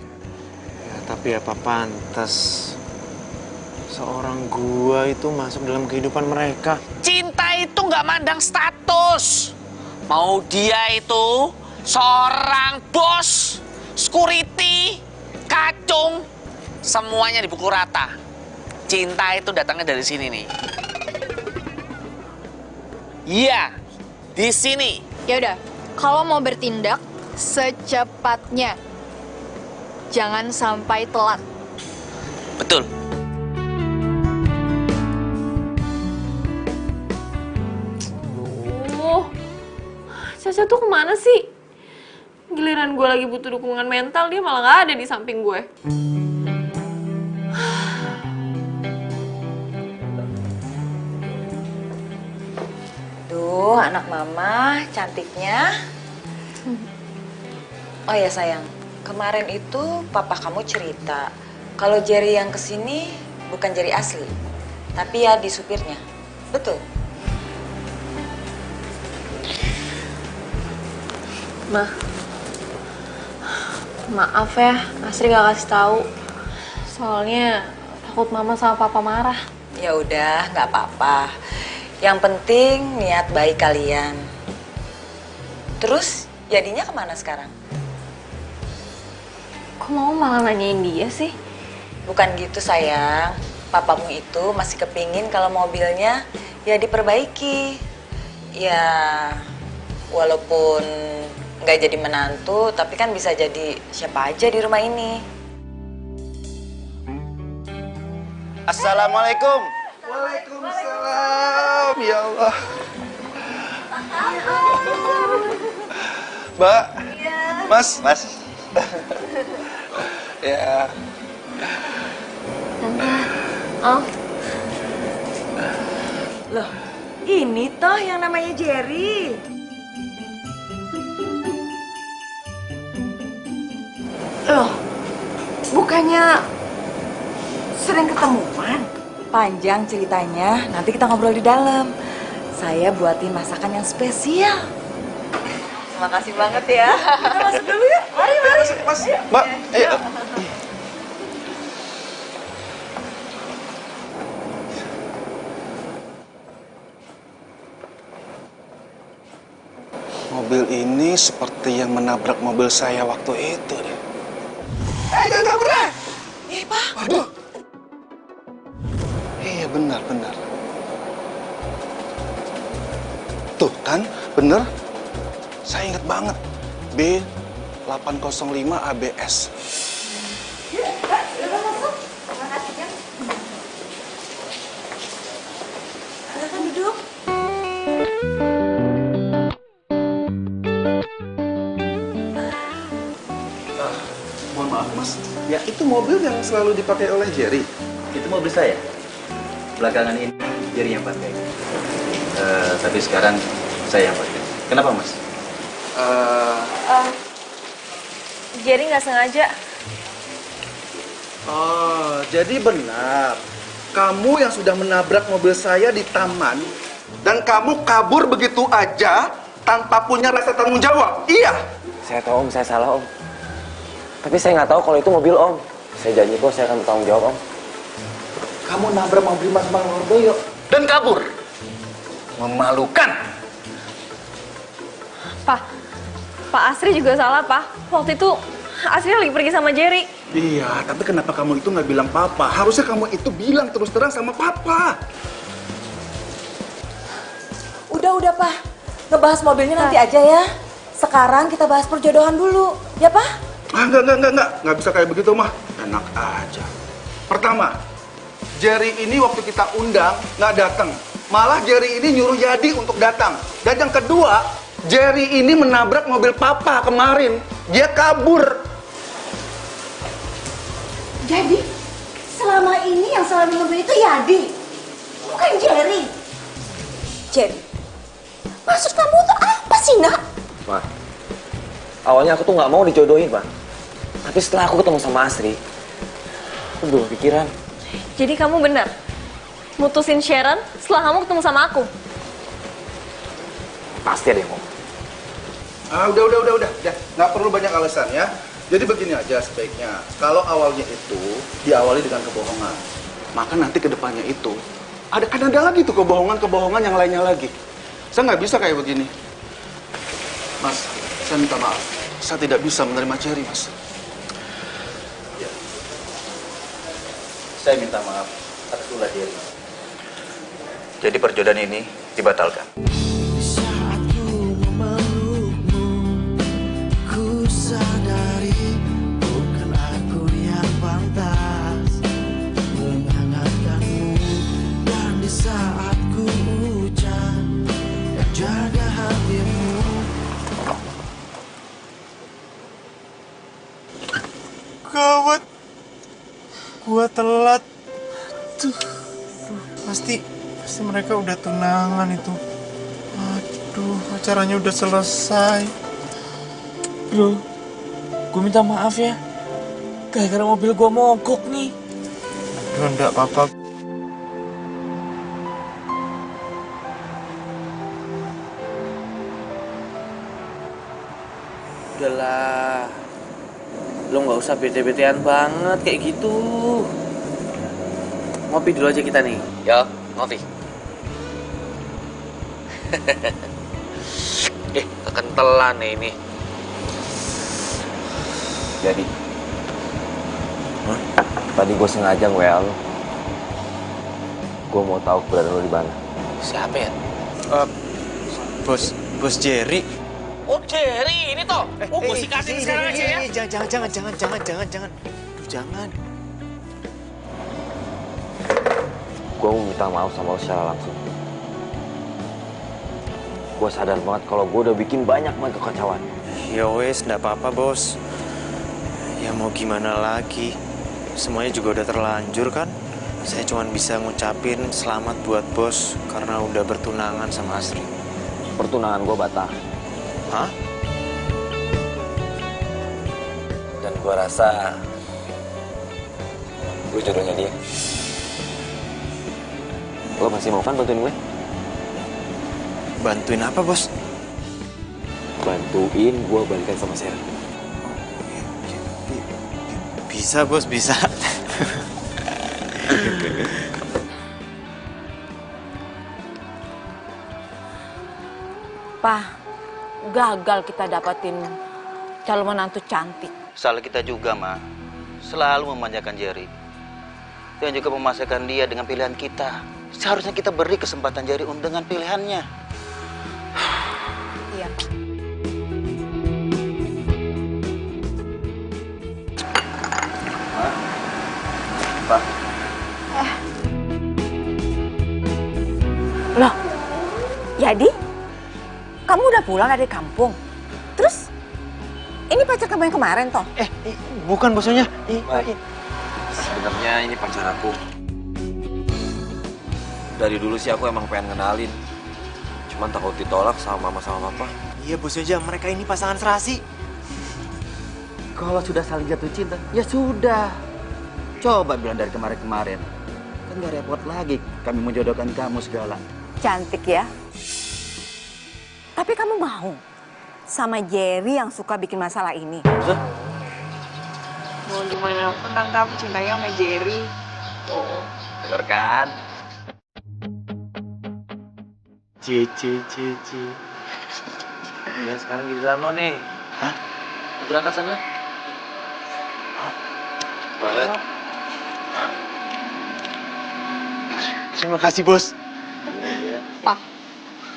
Ya, tapi apa pantas seorang gua itu masuk dalam kehidupan mereka? Cinta itu nggak mandang status. Mau dia itu seorang bos, security, kacung, semuanya dipukul rata. Cinta itu datangnya dari sini nih. Iya, di sini. Ya udah, kalau mau bertindak, secepatnya. Jangan sampai telat. Betul. Caca tuh kemana sih? Giliran gue lagi butuh dukungan mental, dia malah gak ada di samping gue. Duh, anak mama cantiknya. Oh ya sayang, kemarin itu papa kamu cerita kalau Jerry yang kesini bukan Jerry asli, tapi ya di supirnya. Betul? Maaf ya, Asri gak kasih tahu. Soalnya takut mama sama papa marah. Ya udah, nggak apa-apa. Yang penting niat baik kalian. Terus jadinya kemana sekarang? Kok mau malah nanyain dia sih? Bukan gitu sayang. Papamu itu masih kepingin kalau mobilnya ya diperbaiki. Ya walaupun nggak jadi menantu, tapi kan bisa jadi siapa aja di rumah ini. Assalamualaikum. Waalaikumsalam. Ya Allah. Mbak. Mas. Ya. Oh. Loh, ini toh yang namanya Jerry. Loh, bukannya sering ketemuan? Panjang ceritanya, nanti kita ngobrol di dalam. Saya buatin masakan yang spesial. Terima kasih banget ya. Kita masuk dulu ya. Mari. Mas, Mbak, ayo. Mobil ini seperti yang menabrak mobil saya waktu itu deh. Jangan kabur deh! Iya, Pak. Waduh. Iya, benar. Tuh kan, bener. Saya ingat banget. B805 ABS. Silakan duduk. Mohon maaf, Mas. Ya, itu mobil yang selalu dipakai oleh Jerry. Itu mobil saya. Belakangan ini Jerry yang pakai. Tapi sekarang saya yang pakai. Kenapa, Mas? Jerry nggak sengaja. Oh, jadi benar. Kamu yang sudah menabrak mobil saya di taman dan kamu kabur begitu aja tanpa punya rasa tanggung jawab. Iya. Saya tahu Om, saya salah Om. Tapi saya nggak tahu kalau itu mobil Om. Saya janji kok saya akan bertanggung jawab Om. Kamu nabrak mobil Mas Bang Lordoyo dan kabur. Memalukan. Pak Asri juga salah, Pak. Waktu itu Asri lagi pergi sama Jerry. Iya, tapi kenapa kamu itu nggak bilang papa? Harusnya kamu itu bilang terus terang sama papa. Udah, Pak. Ngebahas mobilnya nanti aja ya. Sekarang kita bahas perjodohan dulu. Ya, Pak? Enggak. Nggak bisa kayak begitu, mah. Enak aja. Pertama, Jerry ini waktu kita undang nggak datang. Malah Jerry ini nyuruh Yadi untuk datang. Dan yang kedua, Jerry ini menabrak mobil papa kemarin. Dia kabur. Jadi, selama ini yang salah di mobil itu Yadi, bukan Jerry. Jerry, Maksud kamu tuh apa sih, Nak? Ma, awalnya aku tuh nggak mau dijodohin, Pak. Tapi setelah aku ketemu sama Asri, aku berubah pikiran. Jadi kamu benar mutusin Sharon setelah kamu ketemu sama aku? Pasti ada yang mau. Udah. Nggak perlu banyak alasan ya. Jadi begini aja sebaiknya. Kalau awalnya itu diawali dengan kebohongan, maka nanti kedepannya itu ada lagi tuh kebohongan yang lainnya lagi. Saya nggak bisa kayak begini. Mas, saya minta maaf. Saya tidak bisa menerima Jerry, Mas. Ya. Saya minta maaf atas ulah Jerry. Jadi perjodohan ini dibatalkan. Saat ku memelukmu, ku Pasti mereka udah tunangan itu. Aduh, acaranya udah selesai. Bro, gue minta maaf ya. Gara-gara mobil gue mogok nih. Aduh, enggak apa-apa. Udahlah, lo nggak usah bete-betean banget kayak gitu. Ngopi dulu aja kita nih. Ya, ngopi. Kekentelan nih ini. Jadi, tadi gue sengaja nge-WA lo. Gue mau tahu keberadaan lo di mana. Siapa ya? Bos Jerry. Oh, Jerry, ini toh. Gue sikatin sekarang aja ya. Jangan. Jangan. Gue mau minta maaf sama lo secara langsung. Gue sadar banget kalau gue udah bikin banyak banget kekacauan. Ya wes, nggak apa-apa bos. Ya mau gimana lagi. Semuanya juga udah terlanjur kan. Saya cuma bisa ngucapin selamat buat bos karena udah bertunangan sama Asri. Pertunangan gue batal. Hah? Dan gue rasa gue jodohnya dia. Lo masih mau kan bantuin gue? Bantuin apa bos? Bantuin gue balikan sama Sarah. Bisa bos, bisa. Pak, gagal kita dapatin calon menantu cantik. Salah kita juga, Ma. Selalu memanjakan Jerry. Dan juga memasakkan dia dengan pilihan kita. Seharusnya kita beri kesempatan Jerry dengan pilihannya. Iya. Pak. Loh, jadi kamu udah pulang dari kampung? Terus ini pacar kamu yang kemarin toh? Bukan bosnya. Sebenarnya ini pacar aku. Dari dulu sih aku emang pengen kenalin. Cuman takut ditolak sama mama sama papa. Iya bosnya, mereka ini pasangan serasi. Kalau sudah saling jatuh cinta, ya sudah. Coba bilang dari kemarin-kemarin. Kan gak repot lagi kami menjodohkan kamu segala. Cantik ya. Tapi kamu mau sama Jerry yang suka bikin masalah ini? Mau gimana pun tante aku cintanya sama Jerry. Oh, bener kan? Cici. Ya sekarang giliran lo nih. Hah? Berangkat sana? Banget. Terima kasih bos. Pak,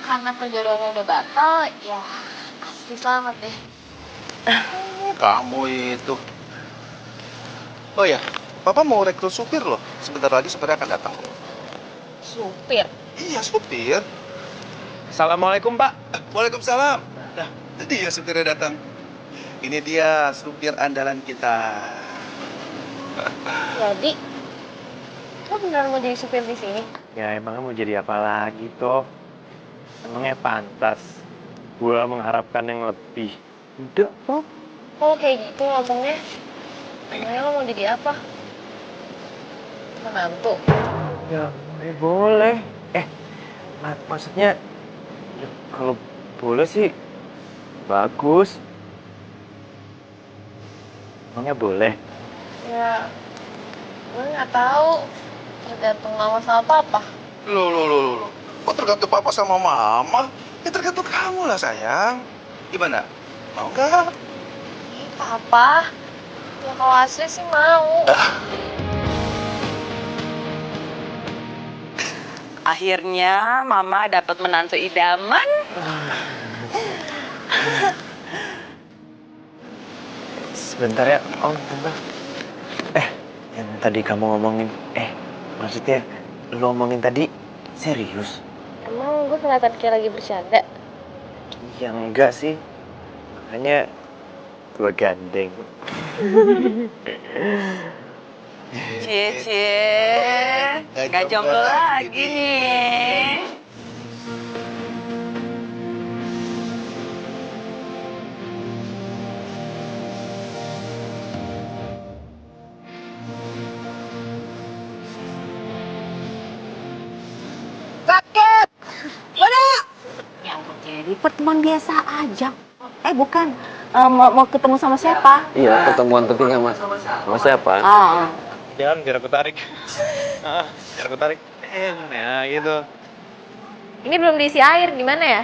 karena perjodohannya udah batal, ya pasti selamat deh. Kamu itu. Oh ya, Papa mau rekrut supir loh. Sebentar lagi supirnya akan datang. Supir? Iya, supir. Assalamualaikum Pak. Waalaikumsalam. Nah, dia supirnya datang. Ini dia supir andalan kita. Jadi, lo beneran mau jadi supir di sini? Ya emangnya mau jadi apa lagi toh? Emangnya pantas gua mengharapkan yang lebih. Udah toh. Oh kayak gitu ngomongnya. Emangnya lo mau jadi apa? Menantu? Ya boleh. Maksudnya ya, kalau boleh sih bagus. Emangnya boleh? Ya, gue nggak tahu. Tergantung mama sama papa. Loh. Kok tergantung Papa sama Mama? Ya tergantung kamu lah sayang. Gimana? Mau nggak? Papa? Ya kalau Asri sih mau. Akhirnya Mama dapat menantu idaman. Sebentar ya, Om, bentar. Yang tadi kamu ngomongin, maksudnya lo ngomongin tadi serius? Emang gue kelihatan kayak lagi bercanda? Ya enggak sih, makanya gue gandeng. Cici. Gak jomblo lagi nih. Sakit! Mana? Ya ampun, Jerry, pertemuan biasa aja. Bukan. Mau ketemu sama siapa? Iya, ketemuan penting sama siapa? Jangan, biar aku tarik. Biar aku tarik. Ya, gitu. Ini belum diisi air, gimana ya?